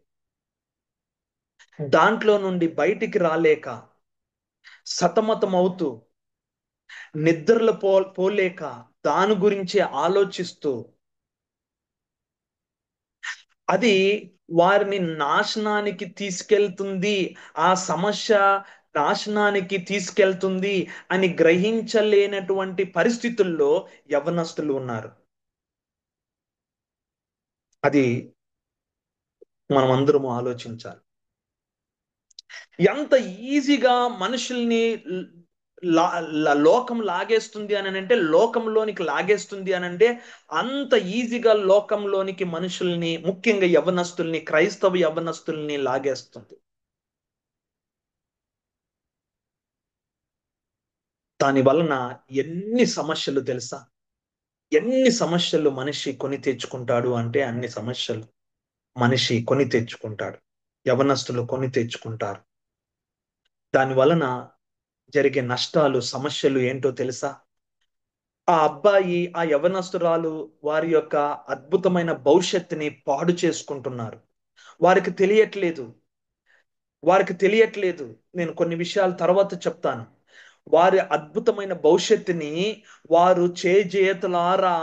దాంట్లో నుండి బయటికి రాలేక సతమతమవుతూ నిద్రలు పోలేక దాని గురించి ఆలోచిస్తూ అది వారిని నాశనానికి తీసుకెళ్తుంది, ఆ సమస్య నాశనానికి తీసుకెళ్తుంది అని గ్రహించలేనటువంటి పరిస్థితుల్లో యవ్వనస్తులు ఉన్నారు. అది మనం అందరము ఆలోచించాలి. ఎంత ఈజీగా మనుషుల్ని లోకం లాగేస్తుంది అని అంటే, లోకంలోనికి లాగేస్తుంది అని అంటే, అంత ఈజీగా లోకంలోనికి మనుషుల్ని, ముఖ్యంగా యవ్వనస్తుల్ని, క్రైస్తవ యవ్వనస్తుల్ని లాగేస్తుంది. దాని వలన ఎన్ని సమస్యలు తెలుసా? ఎన్ని సమస్యలు మనిషి కొని తెచ్చుకుంటాడు అంటే, అన్ని సమస్యలు మనిషి కొని తెచ్చుకుంటాడు, యవనస్తులు కొని తెచ్చుకుంటారు. దాని వలన జరిగే నష్టాలు, సమస్యలు ఏంటో తెలుసా? ఆ అబ్బాయి, ఆ యవనస్తురాలు వారి యొక్క అద్భుతమైన భవిష్యత్తుని పాడు చేసుకుంటున్నారు. వారికి తెలియట్లేదు. వారికి తెలియట్లేదు. నేను కొన్ని విషయాలు తర్వాత చెప్తాను. వారి అద్భుతమైన భవిష్యత్తుని వారు చేజేతులారా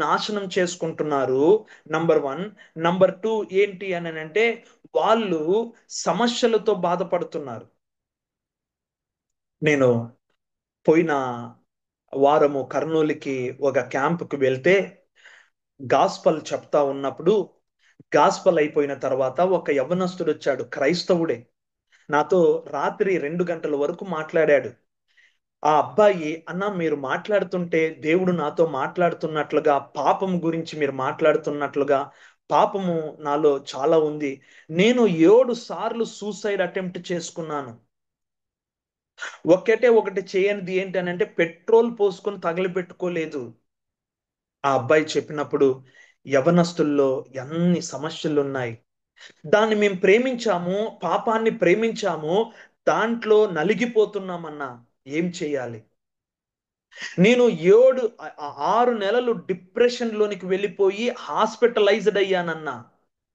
నాశనం చేసుకుంటున్నారు. Number one. నంబర్ టూ ఏంటి అని అంటే, వాళ్ళు సమస్యలతో బాధపడుతున్నారు. నేను పోయిన వారము కర్నూలుకి ఒక క్యాంపుకి వెళ్తే గాస్పల్ చెప్తా ఉన్నప్పుడు, గాస్పల్ అయిపోయిన తర్వాత ఒక యవ్వనస్తుడు వచ్చాడు, క్రైస్తవుడే. నాతో రాత్రి 2 గంటల వరకు మాట్లాడాడు. ఆ అబ్బాయి, అన్న మీరు మాట్లాడుతుంటే దేవుడు నాతో మాట్లాడుతున్నట్లుగా, పాపం గురించి మీరు మాట్లాడుతున్నట్లుగా, పాపము నాలో చాలా ఉంది. నేను 7 సార్లు సూసైడ్ అటెంప్ట్ చేసుకున్నాను. ఒకటే ఒకటి చేయనిది ఏంటనంటే పెట్రోల్ పోసుకొని తగలబెట్టుకోలేదు. ఆ అబ్బాయి చెప్పినప్పుడు యవనస్తుల్లో ఎన్ని సమస్యలు ఉన్నాయి. దాన్ని మేము ప్రేమించాము, పాపాన్ని ప్రేమించాము, దాంట్లో నలిగిపోతున్నామన్నా ఏం చేయాలి? నేను 6 నెలలు డిప్రెషన్ లోనికి వెళ్ళిపోయి హాస్పిటలైజ్డ్ అయ్యానన్నా.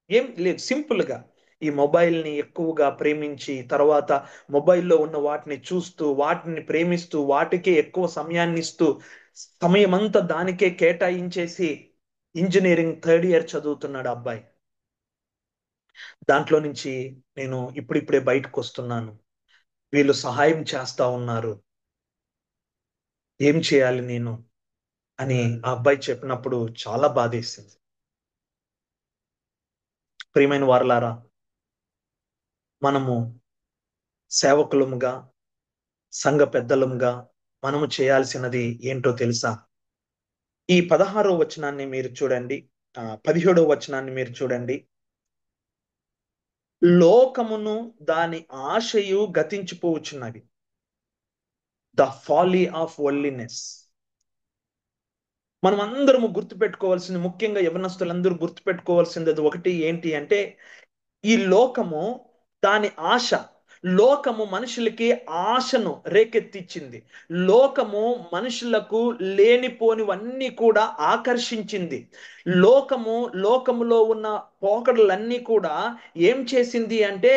ఏం లేదు, సింపుల్ గా ఈ మొబైల్ ని ఎక్కువగా ప్రేమించి తర్వాత మొబైల్లో ఉన్న వాటిని చూస్తూ వాటిని ప్రేమిస్తూ వాటికే ఎక్కువ సమయాన్ని ఇస్తూ సమయమంతా దానికే కేటాయించేసి ఇంజనీరింగ్ థర్డ్ ఇయర్ చదువుతున్నాడు ఆ అబ్బాయి. దాంట్లో నుంచి నేను ఇప్పుడిప్పుడే బయటకు వస్తున్నాను. వీళ్ళు సహాయం చేస్తా ఉన్నారు. ఏం చేయాలి నేను అని ఆ అబ్బాయి చెప్పినప్పుడు చాలా బాధేసింది. ప్రియమైన వారలారా, మనము సేవకులముగా, సంఘ పెద్దలముగా మనము చేయాల్సినది ఏంటో తెలుసా? ఈ 16వ వచనాన్ని మీరు చూడండి. 17వ వచనాన్ని మీరు చూడండి. లోకమును దాని ఆశయు గతించిపోవచ్చున్నవి. The folly of worldliness. మనం అందరము గుర్తుపెట్టుకోవాల్సింది, ముఖ్యంగా యవనస్తులందరూ గుర్తుపెట్టుకోవాల్సింది అది ఒకటి ఏంటి అంటే, ఈ లోకము దాని ఆశ. లోకము మనుషులకి ఆశను రేకెత్తిచ్చింది. లోకము మనుషులకు లేనిపోనివన్నీ కూడా ఆకర్షించింది. లోకము లోకములో ఉన్న పోకడలన్నీ కూడా ఏం చేసింది అంటే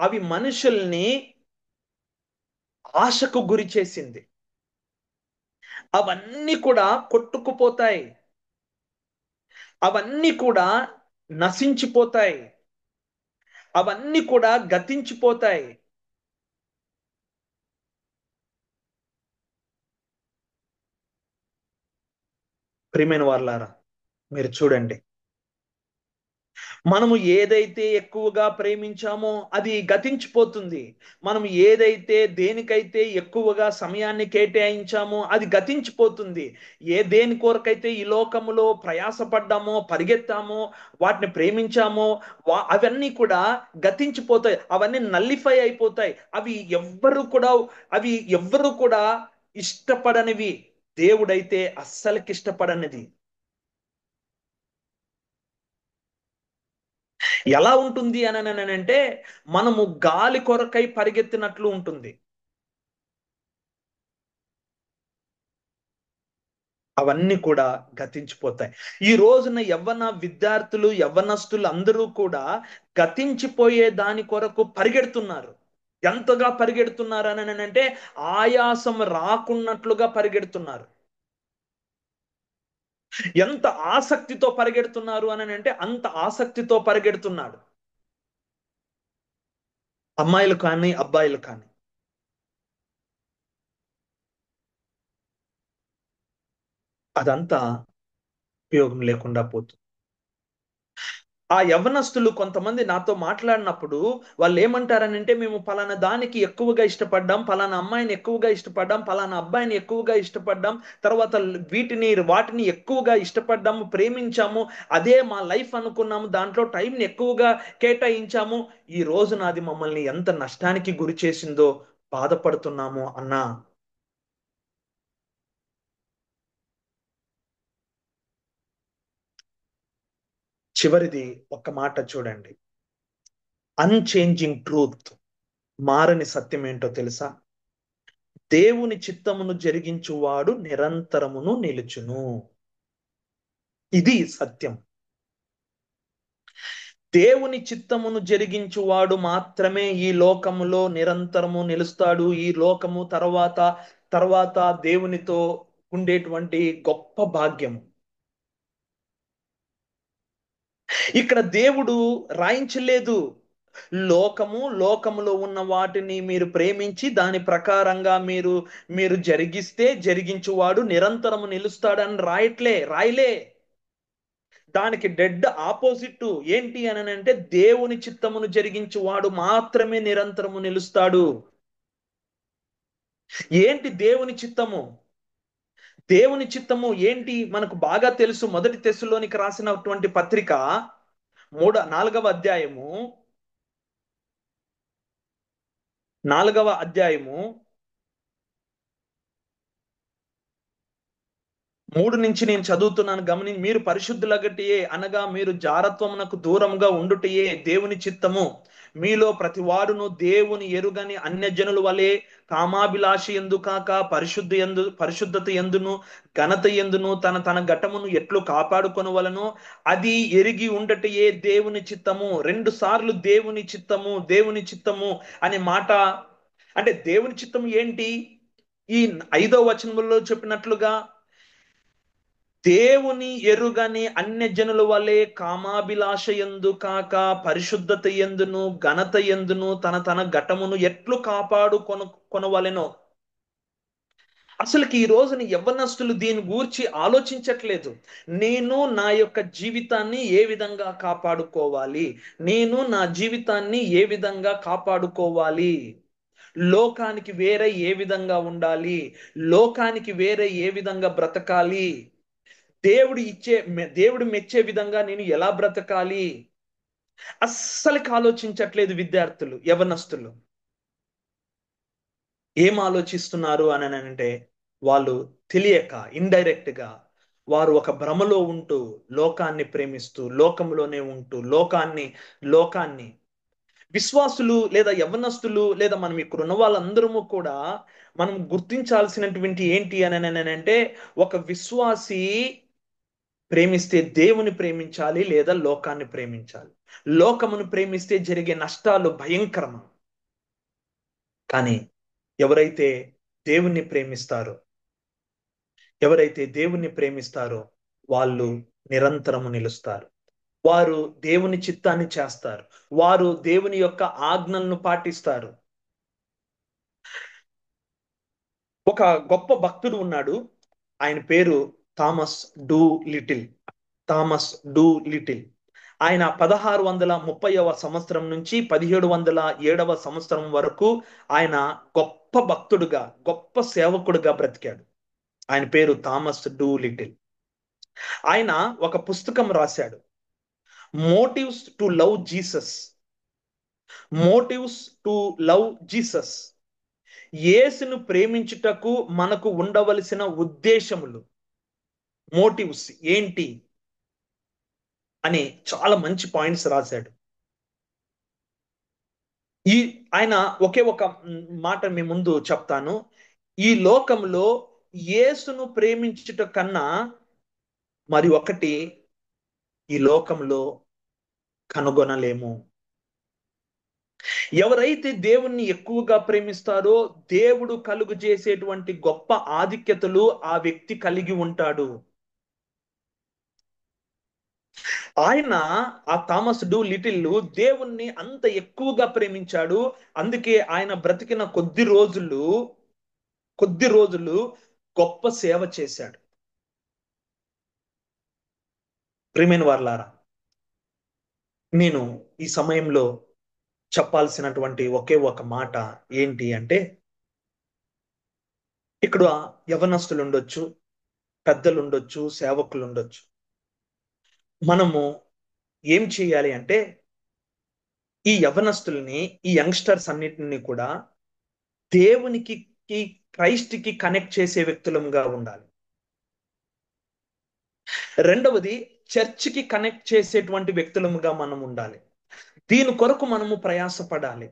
అవి మనుషుల్ని ఆశకు గురి చేసింది. అవన్నీ కూడా కొట్టుకుపోతాయి. అవన్నీ కూడా నశించిపోతాయి. అవన్నీ కూడా గతించిపోతాయి. ప్రియమైన వారలారా, మీరు చూడండి. మనము ఏదైతే ఎక్కువగా ప్రేమించామో అది గతించిపోతుంది. మనం ఏదైతే దేనికైతే ఎక్కువగా సమయాన్ని కేటాయించామో అది గతించిపోతుంది. దేని కొరకైతే ఈ లోకములో ప్రయాసపడ్డామో, పరిగెత్తామో, వాటిని ప్రేమించామో అవన్నీ కూడా గతించిపోతాయి. అవన్నీ నల్లిఫై అయిపోతాయి. అవి ఎవ్వరు కూడా ఇష్టపడనివి. దేవుడైతే అస్సలకి ఇష్టపడనిది. ఎలా ఉంటుంది అని అంటే మనము గాలి కొరకై పరిగెత్తినట్లు ఉంటుంది. అవన్నీ కూడా గతించిపోతాయి. ఈ రోజున విద్యార్థులు, యవ్వనస్తులు అందరూ కూడా గతించిపోయే దాని కొరకు పరిగెడుతున్నారు. ఎంతగా పరిగెడుతున్నారు అని అంటే ఆయాసం రాకున్నట్లుగా పరిగెడుతున్నారు. ఎంత ఆసక్తితో పరిగెడుతున్నారు అని అంటే అంత ఆసక్తితో పరిగెడుతున్నాడు. అమ్మాయిలు కానీ, అబ్బాయిలు కానీ. అదంతా ఉపయోగం లేకుండా పోతుంది. ఆ యవ్వనస్తులు కొంతమంది నాతో మాట్లాడినప్పుడు వాళ్ళు ఏమంటారనంటే మేము పలానా దానికి ఎక్కువగా ఇష్టపడ్డాం, పలానా అమ్మాయిని ఎక్కువగా ఇష్టపడ్డాం, పలానా అబ్బాయిని ఎక్కువగా ఇష్టపడ్డాం, తర్వాత వాటిని ఎక్కువగా ఇష్టపడ్డాము, ప్రేమించాము, అదే మా లైఫ్ అనుకున్నాము, దాంట్లో టైంని ఎక్కువగా కేటాయించాము. ఈ రోజున అది మమ్మల్ని ఎంత నష్టానికి గురి చేసిందో బాధపడుతున్నాము అన్నా. చివరిది ఒక్క మాట చూడండి. Unchanging truth. మారని సత్యం ఏంటో తెలుసా? దేవుని చిత్తమును జరిగించువాడు నిరంతరమును నిలుచును. ఇది సత్యం. దేవుని చిత్తమును జరిగించువాడు మాత్రమే ఈ లోకములో నిరంతరము నిలుస్తాడు. ఈ లోకము తర్వాత దేవునితో ఉండేటువంటి గొప్ప భాగ్యం. ఇక్కడ దేవుడు రాయించలేదు. లోకములో ఉన్న వాటిని మీరు ప్రేమించి దాని ప్రకారంగా మీరు జరిగించువాడు నిరంతరము నిలుస్తాడని రాయలే. దానికి డెడ్ ఆపోజిట్. ఏంటి అని అంటే దేవుని చిత్తమును జరిగించువాడు మాత్రమే నిరంతరము నిలుస్తాడు. ఏంటి దేవుని చిత్తము? దేవుని చిత్తము ఏంటి మనకు బాగా తెలుసు. మొదటి తెస్సలోనికి రాసినటువంటి పత్రిక 4వ అధ్యాయము మూడు నుంచి నేను చదువుతున్నాను గమని, మీరు పరిశుద్ధులగటియే అనగా మీరు జారత్వమునకు దూరంగా ఉండుటయే దేవుని చిత్తము. మీలో ప్రతి వాడును దేవుని ఎరుగని అన్యజనుల వలె కామాభిలాష ఎందు కాక పరిశుద్ధత ఎందును ఘనత ఎందును తన తన ఘటమును ఎట్లు కాపాడుకొనవలెనో అది ఎరిగి ఉండటయే దేవుని చిత్తము. రెండు సార్లు దేవుని చిత్తము, దేవుని చిత్తము అనే మాట. అంటే దేవుని చిత్తం ఏంటి? ఈ 5వ వచనంలో చెప్పినట్లుగా దేవుని ఎరుగని అన్యజనుల వలె కామాభిలాష ఎందు కాక పరిశుద్ధత ఎందును ఘనత ఎందును తన తన ఘటమును ఎట్లు కొనవలెనో. అసలుకి ఈ రోజున యవ్వనస్తులు దీని గూర్చి ఆలోచించట్లేదు. నేను నా యొక్క జీవితాన్ని ఏ విధంగా కాపాడుకోవాలి, నేను నా జీవితాన్ని ఏ విధంగా కాపాడుకోవాలి, లోకానికి వేరే ఏ విధంగా ఉండాలి, లోకానికి వేరే ఏ విధంగా బ్రతకాలి, దేవుడు మెచ్చే విధంగా నేను ఎలా బ్రతకాలి, అస్సలకి ఆలోచించట్లేదు విద్యార్థులు, యవనస్తులు. ఏం ఆలోచిస్తున్నారు అని అంటే, వాళ్ళు తెలియక ఇండైరెక్ట్ గా వారు ఒక భ్రమలో ఉంటూ లోకాన్ని ప్రేమిస్తూ లోకంలోనే ఉంటూ లోకాన్ని విశ్వాసులు లేదా యవ్వనస్తులు లేదా మనం ఇక్కడ ఉన్న వాళ్ళందరము కూడా మనం గుర్తించాల్సినటువంటి ఏంటి అని అంటే, ఒక విశ్వాసి ప్రేమిస్తే దేవుని ప్రేమించాలి లేదా లోకాన్ని ప్రేమించాలి. లోకమును ప్రేమిస్తే జరిగే నష్టాలు భయంకరం. కానీ ఎవరైతే దేవుణ్ణి ప్రేమిస్తారో ఎవరైతే దేవుణ్ణి ప్రేమిస్తారో వాళ్ళు నిరంతరము నిలుస్తారు. వారు దేవుని చిత్తాన్ని చేస్తారు. వారు దేవుని యొక్క ఆజ్ఞలను పాటిస్తారు. ఒక గొప్ప భక్తుడు ఉన్నాడు. ఆయన పేరు Thomas do little. Thomas do little. ఆయన 1630వ సంవత్సరం నుంచి 1707వ సంవత్సరం వరకు ఆయన గొప్ప భక్తుడుగా గొప్ప సేవకుడుగా బ్రతికాడు. ఆయన పేరు థామస్ డూ లిటిల్. ఆయన ఒక పుస్తకం రాశాడు, motives to love Jesus. Motives to love Jesus. యేసును ప్రేమించుటకు మనకు ఉండవలసిన ఉద్దేశములు, మోటివ్స్ ఏంటి అని చాలా మంచి పాయింట్స్ రాశాడు. ఈ ఆయన ఒకే ఒక మాట మీ ముందు చెప్తాను. ఈ లోకంలో యేసును ప్రేమించుట కన్నా మరి ఒకటి ఈ లోకంలో కనుగొనలేము. ఎవరైతే దేవుణ్ణి ఎక్కువగా ప్రేమిస్తారో దేవుడు కలుగు చేసేటువంటి గొప్ప ఆధిక్యతలు ఆ వ్యక్తి కలిగి ఉంటాడు. ఆ థామస్ డూ లిటిల్ దేవుణ్ణి అంత ఎక్కువగా ప్రేమించాడు. అందుకే ఆయన బ్రతికిన కొద్ది రోజులు గొప్ప సేవ చేశాడు. ప్రియమైన వారలారా, నేను ఈ సమయంలో చెప్పాల్సినటువంటి ఒకే ఒక మాట ఏంటి అంటే, ఇక్కడ యవనస్తులు ఉండొచ్చు, పెద్దలు ఉండొచ్చు, సేవకులు ఉండొచ్చు. మనము ఏం చేయాలి అంటే, ఈ యవనస్తుల్ని ఈ యంగ్స్టర్స్ అన్నిటిని కూడా దేవునికి క్రైస్ట్ కి కనెక్ట్ చేసే వ్యక్తులంగా ఉండాలి. రెండవది, చర్చికి కనెక్ట్ చేసేటువంటి వ్యక్తులముగా మనం ఉండాలి. దీని కొరకు మనము ప్రయాసపడాలి.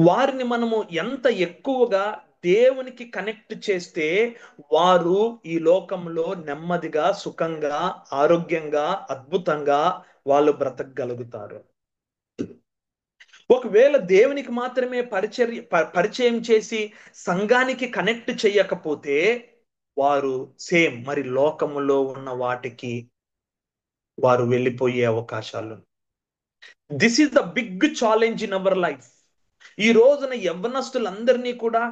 వారిని మనము ఎంత ఎక్కువగా దేవునికి కనెక్ట్ చేస్తే వారు ఈ లోకంలో నెమ్మదిగా సుఖంగా ఆరోగ్యంగా అద్భుతంగా వాళ్ళు బ్రతకగలుగుతారు. ఒకవేళ దేవునికి మాత్రమే పరిచయం చేసి సంఘానికి కనెక్ట్ చేయకపోతే వారు సేమ్ మరి లోకములో ఉన్న వాటికి వారు వెళ్ళిపోయే అవకాశాలు. This is the big challenge in our life. ఈ రోజున యవ్వనస్తులందరినీ కూడా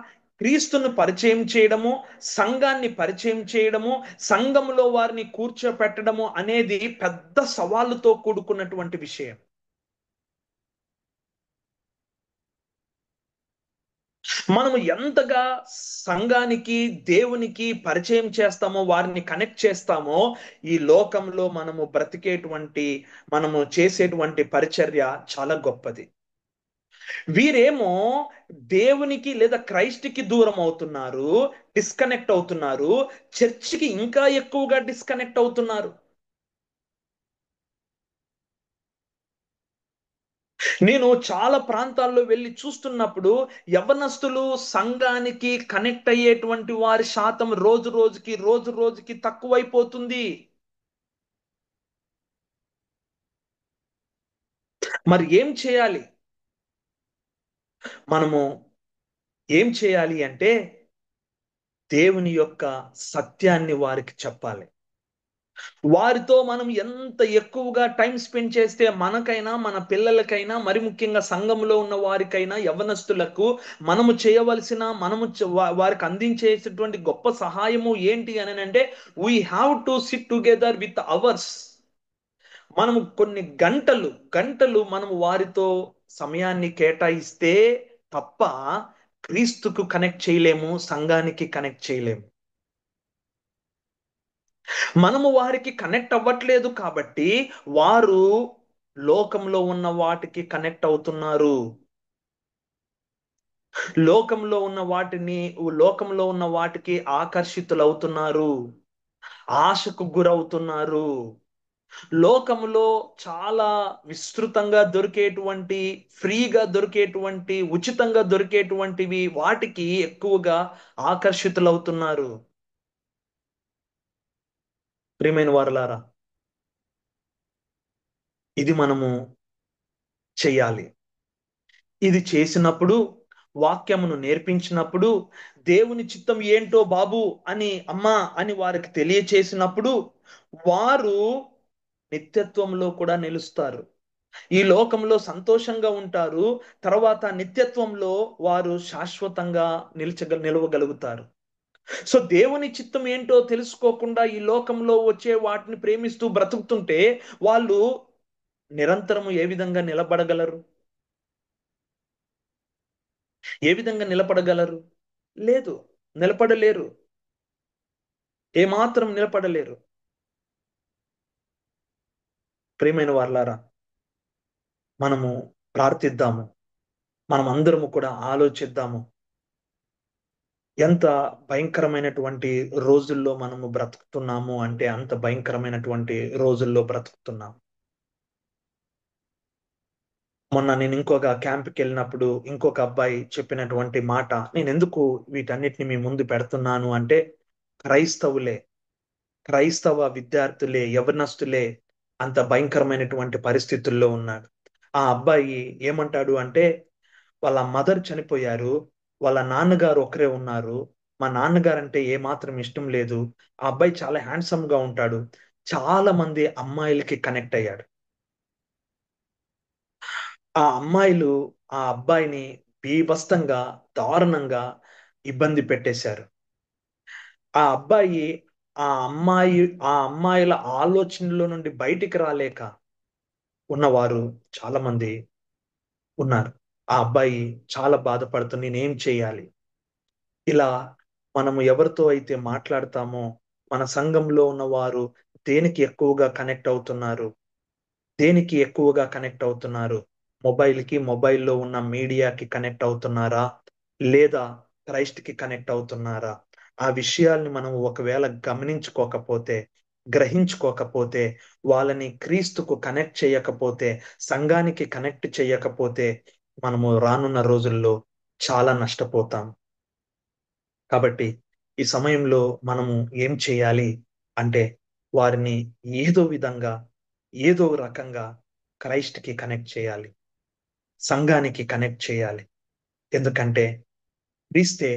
క్రీస్తును పరిచయం చేయడము, సంఘాన్ని పరిచయం చేయడము, సంఘములో వారిని కూర్చోపెట్టడము అనేది పెద్ద సవాలుతో కూడుకున్నటువంటి విషయం. మనము ఎంతగా సంఘానికి దేవునికి పరిచయం చేస్తామో వారిని కనెక్ట్ చేస్తామో ఈ లోకంలో మనము చేసేటువంటి పరిచర్య చాలా గొప్పది. వీరేమో దేవునికి లేదా క్రైస్ట్‌కి దూరం అవుతున్నారు. డిస్కనెక్ట్ అవుతున్నారు. చర్చ్‌కి ఇంకా ఎక్కువగా డిస్కనెక్ట్ అవుతున్నారు. నేను చాలా ప్రాంతాల్లో వెళ్లి చూస్తున్నప్పుడు యవ్వనస్తులు సంఘానికి కనెక్ట్ అయ్యేటువంటి వారి శాతం రోజు రోజుకి తక్కువైపోతుంది. మరి ఏం చేయాలి? మనము ఏం చేయాలి అంటే దేవుని యొక్క సత్యాన్ని వారికి చెప్పాలి. వారితో మనం ఎంత ఎక్కువగా టైం స్పెండ్ చేస్తే మనకైనా, మన పిల్లలకైనా, మరి ముఖ్యంగా సంఘంలో ఉన్న వారికైనా, యవ్వనస్తులకు మనము చేయవలసిన, వారికి అందించేటటువంటి గొప్ప సహాయము ఏంటి అనంటే, we have to SIT together with hours. మనము కొన్ని గంటలు మనము వారితో సమయాన్ని కేటాయిస్తే తప్ప క్రీస్తుకు కనెక్ట్ చేయలేము, సంఘానికి కనెక్ట్ చేయలేము. మనము వారికి కనెక్ట్ అవ్వట్లేదు కాబట్టి వారు లోకంలో ఉన్న వాటికి కనెక్ట్ అవుతున్నారు. లోకంలో ఉన్న వాటిని లోకంలో ఉన్న వాటికి ఆకర్షితులవుతున్నారు. ఆశకు గురవుతున్నారు. లోకములో చాలా విస్తృతంగా దొరికేటువంటి, ఫ్రీగా దొరికేటువంటి, ఉచితంగా దొరికేటువంటివి వాటికి ఎక్కువగా ఆకర్షితులవుతున్నారు. ప్రియమైన వారలారా, ఇది మనము చెయ్యాలి. ఇది చేసినప్పుడు, వాక్యమును నేర్పించినప్పుడు, దేవుని చిత్తం ఏంటో బాబు అని, అమ్మా అని వారికి తెలియచేసినప్పుడు, వారు నిత్యత్వంలో కూడా నిలుస్తారు. ఈ లోకంలో సంతోషంగా ఉంటారు. తర్వాత నిత్యత్వంలో వారు శాశ్వతంగా నిలవగలుగుతారు. సో దేవుని చిత్తం ఏంటో తెలుసుకోకుండా ఈ లోకంలో వచ్చే వాటిని ప్రేమిస్తూ బ్రతుకుతుంటే వాళ్ళు నిరంతరము ఏ విధంగా నిలబడగలరు? ఏ విధంగా నిలబడగలరు? లేదు. నిలబడలేరు. ఏమాత్రం నిలబడలేరు. ప్రియమైన వారలారా, మనము ప్రార్థిద్దాము. మనమందరము కూడా ఆలోచిద్దాము. ఎంత భయంకరమైనటువంటి రోజుల్లో మనము బ్రతుకుతున్నాము అంటే అంత భయంకరమైనటువంటి రోజుల్లో బ్రతుకుతున్నాం. మొన్న నేను ఇంకొక క్యాంప్‌కెళ్ళినప్పుడు ఇంకొక అబ్బాయి చెప్పినటువంటి మాట నేనెందుకు వీటన్నిటిని మీ ముందు పెడుతున్నాను అంటే క్రైస్తవులే, క్రైస్తవ విద్యార్థులే, యవ్వనస్తులే అంత భయంకరమైనటువంటి పరిస్థితుల్లో ఉన్నాడు. ఆ అబ్బాయి ఏమంటాడు అంటే వాళ్ళ మదర్ చనిపోయారు. వాళ్ళ నాన్నగారు ఒకరే ఉన్నారు. మా నాన్నగారంటే ఏమాత్రం ఇష్టం లేదు. ఆ అబ్బాయి చాలా హ్యాండ్సమ్‌గా ఉంటాడు. చాలా మంది అమ్మాయిలకి కనెక్ట్ అయ్యాడు. ఆ అమ్మాయిలు ఆ అబ్బాయిని బీభత్సంగా, దారుణంగా ఇబ్బంది పెట్టేశారు. ఆ అబ్బాయి అమ్మాయి ఆ అమ్మాయిల ఆలోచనలో నుండి బయటికి రాలేక ఉన్నవారు చాలా మంది ఉన్నారు. ఆ అబ్బాయి చాలా బాధపడుతూ నేనేం చేయాలి? ఇలా మనము ఎవరితో అయితే మాట్లాడతామో, మన సంఘంలో ఉన్నవారు దేనికి ఎక్కువగా కనెక్ట్ అవుతున్నారు? దేనికి ఎక్కువగా కనెక్ట్ అవుతున్నారు? మొబైల్‌కి, మొబైల్‌లో ఉన్న మీడియాకి కనెక్ట్ అవుతున్నారా? లేదా క్రైస్ట్‌కి కనెక్ట్ అవుతున్నారా? ఆ విషయాల్ని మనం ఒకవేళ గమనించుకోకపోతే, గ్రహించుకోకపోతే, వాళ్ళని క్రీస్తుకు కనెక్ట్ చేయకపోతే, సంఘానికి కనెక్ట్ చేయకపోతే, మనము రానున్న రోజుల్లో చాలా నష్టపోతాం. కాబట్టి ఈ సమయంలో మనము ఏం చేయాలి అంటే వారిని ఏదో విధంగా, ఏదో రకంగా క్రైస్ట్‌కి కనెక్ట్ చేయాలి. సంఘానికి కనెక్ట్ చేయాలి. ఎందుకంటే క్రీస్తే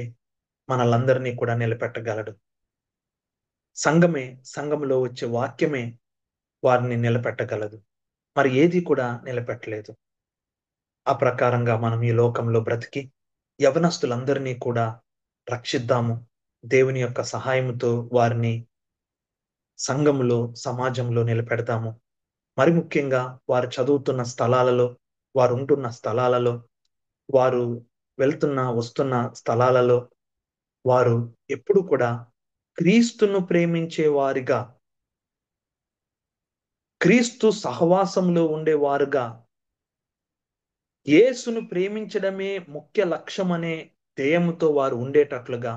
మనలందరినీ కూడా నిలబెట్టగలడు. సంఘమే, సంఘంలో వచ్చే వాక్యమే వారిని నిలబెట్టగలదు. మరి ఏది కూడా నిలబెట్టలేదు. ఆ ప్రకారంగా మనం ఈ లోకంలో బ్రతికి యవ్వనస్తులందరినీ కూడా రక్షిద్దాము. దేవుని యొక్క సహాయముతో వారిని సంఘములో, సమాజంలో నిలబెడదాము. మరి ముఖ్యంగా వారు చదువుతున్న స్థలాలలో, వారుంటున్న స్థలాలలో, వారు వెళ్తున్న, వస్తున్న స్థలాలలో వారు ఎప్పుడు కూడా క్రీస్తును ప్రేమించే వారిగా, క్రీస్తు సహవాసంలో ఉండేవారుగా యేసును ప్రేమించడమే ముఖ్య లక్ష్యం అనే ధ్యేయంతో వారు ఉండేటట్లుగా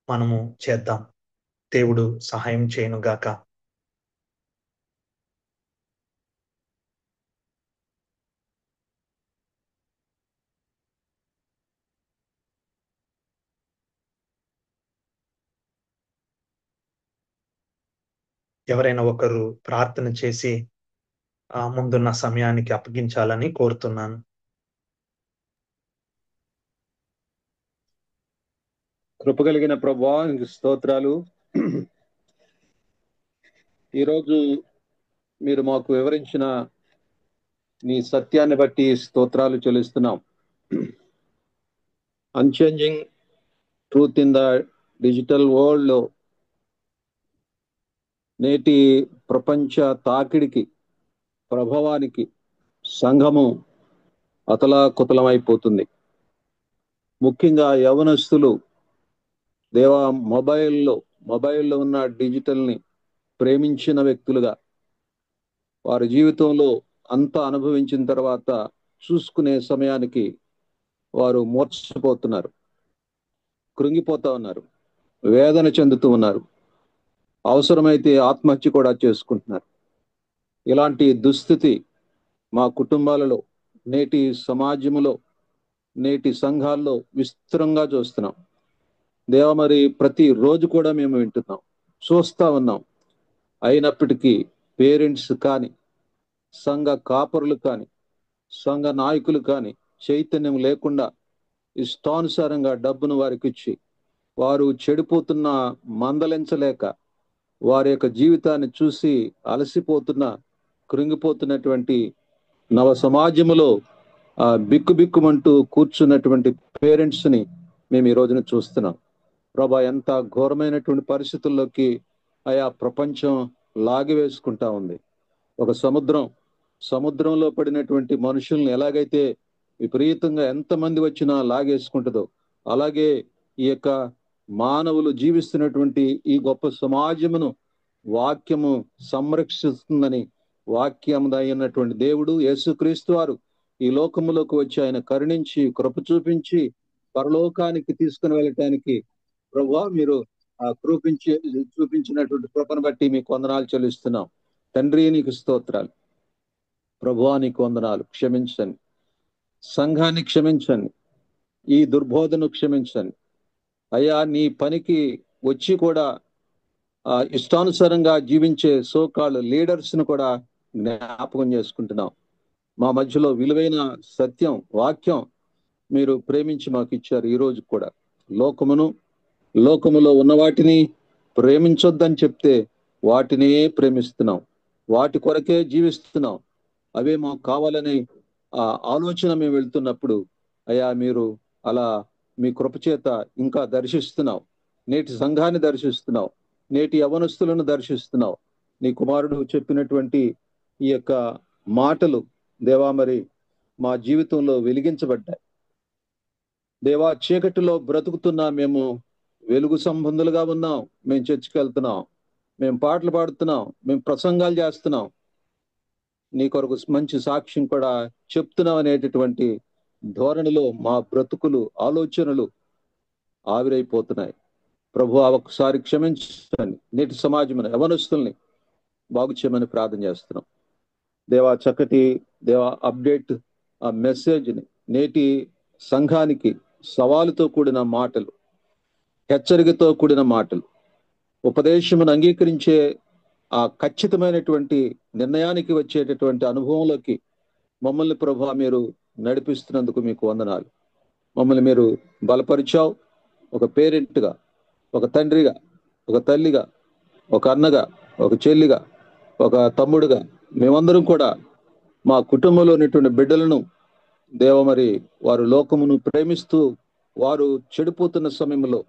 మనము చేద్దాం. దేవుడు సహాయం చేయనుగాక. ఎవరైనా ఒకరు ప్రార్థన చేసి ముందున్న సమయానికి అప్పగించాలని కోరుతున్నాను. కృపగలిగిన ప్రభువా నీకు స్తోత్రాలు. ఈరోజు మీరు మాకు వివరించిన నీ సత్యాన్ని బట్టి స్తోత్రాలు చెల్లిస్తున్నాం. Unchanging truth in the digital world లో నేటి ప్రపంచ తాకిడికి, ప్రభావానికి సంఘము అతలాకుతలమైపోతుంది. ముఖ్యంగా యవనస్తులు దేవా మొబైల్లో ఉన్న డిజిటల్ని ప్రేమించిన వ్యక్తులుగా వారి జీవితంలో అంతా అనుభవించిన తర్వాత చూసుకునే సమయానికి వారు మూర్ఛపోతున్నారు, కృంగిపోతా ఉన్నారు, వేదన చెందుతూ ఉన్నారు, అవసరమైతే ఆత్మహత్య కూడా చేసుకుంటున్నారు. ఇలాంటి దుస్థితి మా కుటుంబాలలో, నేటి సమాజంలో, నేటి సంఘాల్లో విస్తృతంగా చూస్తున్నాం. దేవ, మరి ప్రతి రోజు కూడా మేము వింటున్నాం, చూస్తా ఉన్నాం. అయినప్పటికీ పేరెంట్స్ కానీ, సంఘ కాపరులు కానీ, సంఘ నాయకులు కానీ చైతన్యం లేకుండా ఇష్టానుసారంగా డబ్బును వారికి ఇచ్చి వారు చెడిపోతున్న మందలించలేక వారి యొక్క జీవితాన్ని చూసి అలసిపోతున్న, కృంగిపోతున్నటువంటి నవ సమాజములో బిక్కుబిక్కుమంటూ కూర్చున్నటువంటి పేరెంట్స్ని మేము ఈ రోజున చూస్తున్నాం. ప్రభా, ఎంత ఘోరమైనటువంటి పరిస్థితుల్లోకి ఆయా ప్రపంచం లాగివేసుకుంటా ఉంది. ఒక సముద్రంలో పడినటువంటి మనుషుల్ని ఎలాగైతే విపరీతంగా ఎంతమంది వచ్చినా లాగేసుకుంటుందో, అలాగే ఈ యొక్క మానవులు జీవిస్తున్నటువంటి ఈ గొప్ప సమాజమును వాక్యము సంరక్షిస్తుందని వాక్యం అయినటువంటి దేవుడు యేసుక్రీస్తు వారు ఈ లోకములోకి వచ్చి ఆయన కరుణించి కృప చూపించి పరలోకానికి తీసుకుని వెళ్ళటానికి ప్రభువా మీరు చూపించినటువంటి కృపను బట్టి మీకు వందనాలు చెల్లిస్తున్నాం. తండ్రి నీకు స్తోత్రాలు. ప్రభువా నీకు వందనాలు. క్షమించండి, సంఘాన్ని క్షమించండి, ఈ దుర్బోధను క్షమించండి అయ్యా. నీ పనికి వచ్చి కూడా ఇష్టానుసారంగా జీవించే సోకాళ్ళు లీడర్స్ను కూడా జ్ఞాపకం చేసుకుంటున్నాం. మా మధ్యలో విలువైన సత్యం, వాక్యం మీరు ప్రేమించి మాకు ఇచ్చారు. ఈ రోజు కూడా లోకములో ఉన్న వాటిని ప్రేమించొద్దని చెప్తే వాటినే ప్రేమిస్తున్నాం, వాటి కొరకే జీవిస్తున్నాం. అవే మాకు కావాలని ఆలోచన మేము వెళ్తున్నప్పుడు అయ్యా మీరు అలా మీ కృపచేత ఇంకా దర్శిస్తున్నావు. నేటి సంఘాన్ని దర్శిస్తున్నావు, నేటి యవనస్తులను దర్శిస్తున్నావు. నీ కుమారుడు చెప్పినటువంటి ఈ యొక్క మాటలు దేవా మరి మా జీవితంలో వెలిగించబడ్డాయి. దేవా, చీకటిలో బ్రతుకుతున్నా మేము వెలుగు సంబంధులుగా ఉన్నాం. మేము చర్చికి వెళ్తున్నాం, మేము పాటలు పాడుతున్నాం, మేము ప్రసంగాలు చేస్తున్నాం, నీ కొరకు మంచి సాక్ష్యం కూడా చెప్తున్నాం అనేటటువంటి ధోరణిలో మా బ్రతుకులు, ఆలోచనలు ఆవిరైపోతున్నాయి. ప్రభు ఒకసారి క్షమించండి. నేటి సమాజం యవనస్తుల్ని బాగు చేయమని ప్రార్థన చేస్తున్నాం. దేవా, చక్కటి అప్డేట్ మెసేజ్ని నేటి సంఘానికి సవాలుతో కూడిన మాటలు, హెచ్చరికతో కూడిన మాటలు, ఉపదేశమును అంగీకరించే ఖచ్చితమైనటువంటి నిర్ణయానికి వచ్చేటటువంటి అనుభవంలోకి మమ్మల్ని ప్రభు మీరు నడిపిస్తున్నందుకు మీకు వందనాలు. మమ్మల్ని మీరు బలపరిచావు. ఒక పేరెంట్గా, ఒక తండ్రిగా, ఒక తల్లిగా, ఒక అన్నగా, ఒక చెల్లిగా, ఒక తమ్ముడుగా మేమందరం కూడా మా కుటుంబంలో ఉన్నటువంటి బిడ్డలను దేవ మరి వారు లోకమును ప్రేమిస్తూ వారు చెడిపోతున్న సమయంలో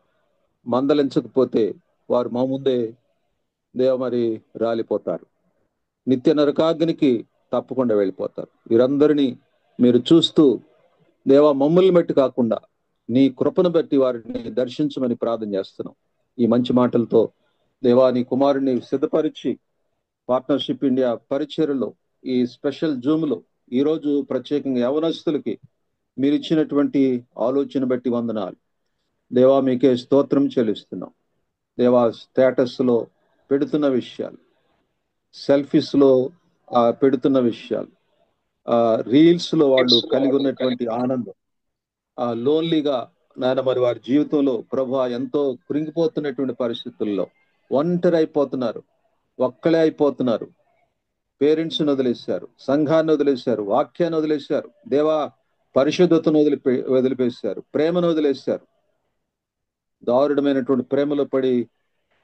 మందలించకపోతే వారు మా ముందే దేవ మరి రాలిపోతారు, నిత్య నరకాగ్నికి తప్పకుండా వెళ్ళిపోతారు. వీరందరినీ మీరు చూస్తూ దేవా మమ్మల్ని బట్టి కాకుండా నీ కృపను బట్టి వారిని దర్శించమని ప్రార్థన చేస్తున్నాం. ఈ మంచి మాటలతో దేవా నీ కుమారుని సిద్ధపరిచి పార్ట్నర్షిప్ ఇండియా పరిచర్యలో ఈ స్పెషల్ జూమ్లో ఈరోజు ప్రత్యేకంగా యవనస్తులకి మీరు ఇచ్చినటువంటి ఆలోచన బట్టి వందనాలు. దేవా మీకే స్తోత్రం చెల్లిస్తున్నాం. దేవా స్టేటస్ లో పెడుతున్న విషయాలు, సెల్ఫీస్ లో పెడుతున్న విషయాలు, రీల్స్ లో వాళ్ళు కలిగి ఉన్నటువంటి ఆనందం, లోన్లీగా నాయన మరి వారి జీవితంలో ప్రభా ఎంతో కృంగిపోతున్నటువంటి పరిస్థితుల్లో ఒంటరి అయిపోతున్నారు, ఒక్కలే అయిపోతున్నారు. పేరెంట్స్ని వదిలేశారు, సంఘాన్ని వదిలేశారు, వాక్యాన్ని వదిలేశారు, దేవా పరిశుద్ధతను వదిలిపేశారు, ప్రేమను వదిలేశారు. దారుణమైనటువంటి ప్రేమలో పడి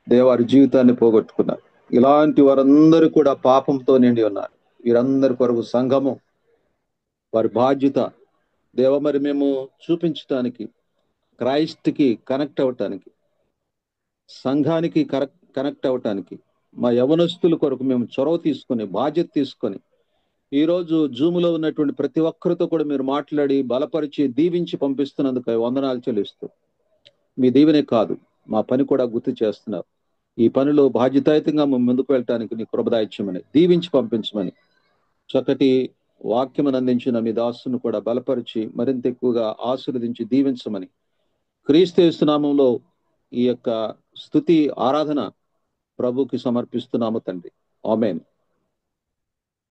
దేవారి జీవితాన్ని పోగొట్టుకున్నారు. ఇలాంటి వారందరూ కూడా పాపంతో నిండి ఉన్నారు. వీరందరి కొరకు సంఘము వారి బాధ్యత దేవ మరి మేము చూపించటానికి, క్రైస్ట్కి కనెక్ట్ అవ్వటానికి, సంఘానికి కనెక్ట్ అవ్వటానికి మా యవనస్తుల కొరకు మేము చొరవ తీసుకొని బాధ్యత తీసుకొని ఈరోజు జూములో ఉన్నటువంటి ప్రతి ఒక్కరితో కూడా మీరు మాట్లాడి బలపరిచి దీవించి పంపిస్తున్నందుకు వందనాలు చెల్లిస్తూ, మీ దీవెనే కాదు మా పని కూడా గుర్తు చేస్తున్నారు. ఈ పనిలో బాధ్యతాయుతంగా మేము ముందుకు వెళ్ళటానికి నీ కృపదాయిత్యమని దీవించి పంపించమని, చక్కటి వాక్యమును అందించిన మీ దాసును కూడా బలపరిచి మరింత ఎక్కువగా ఆశీర్వదించి దీవించమని క్రీస్తు యేసు నామములో ఈ యొక్క స్తుతి ఆరాధన ప్రభుకి సమర్పిస్తున్నాము తండ్రి. ఆమేన్.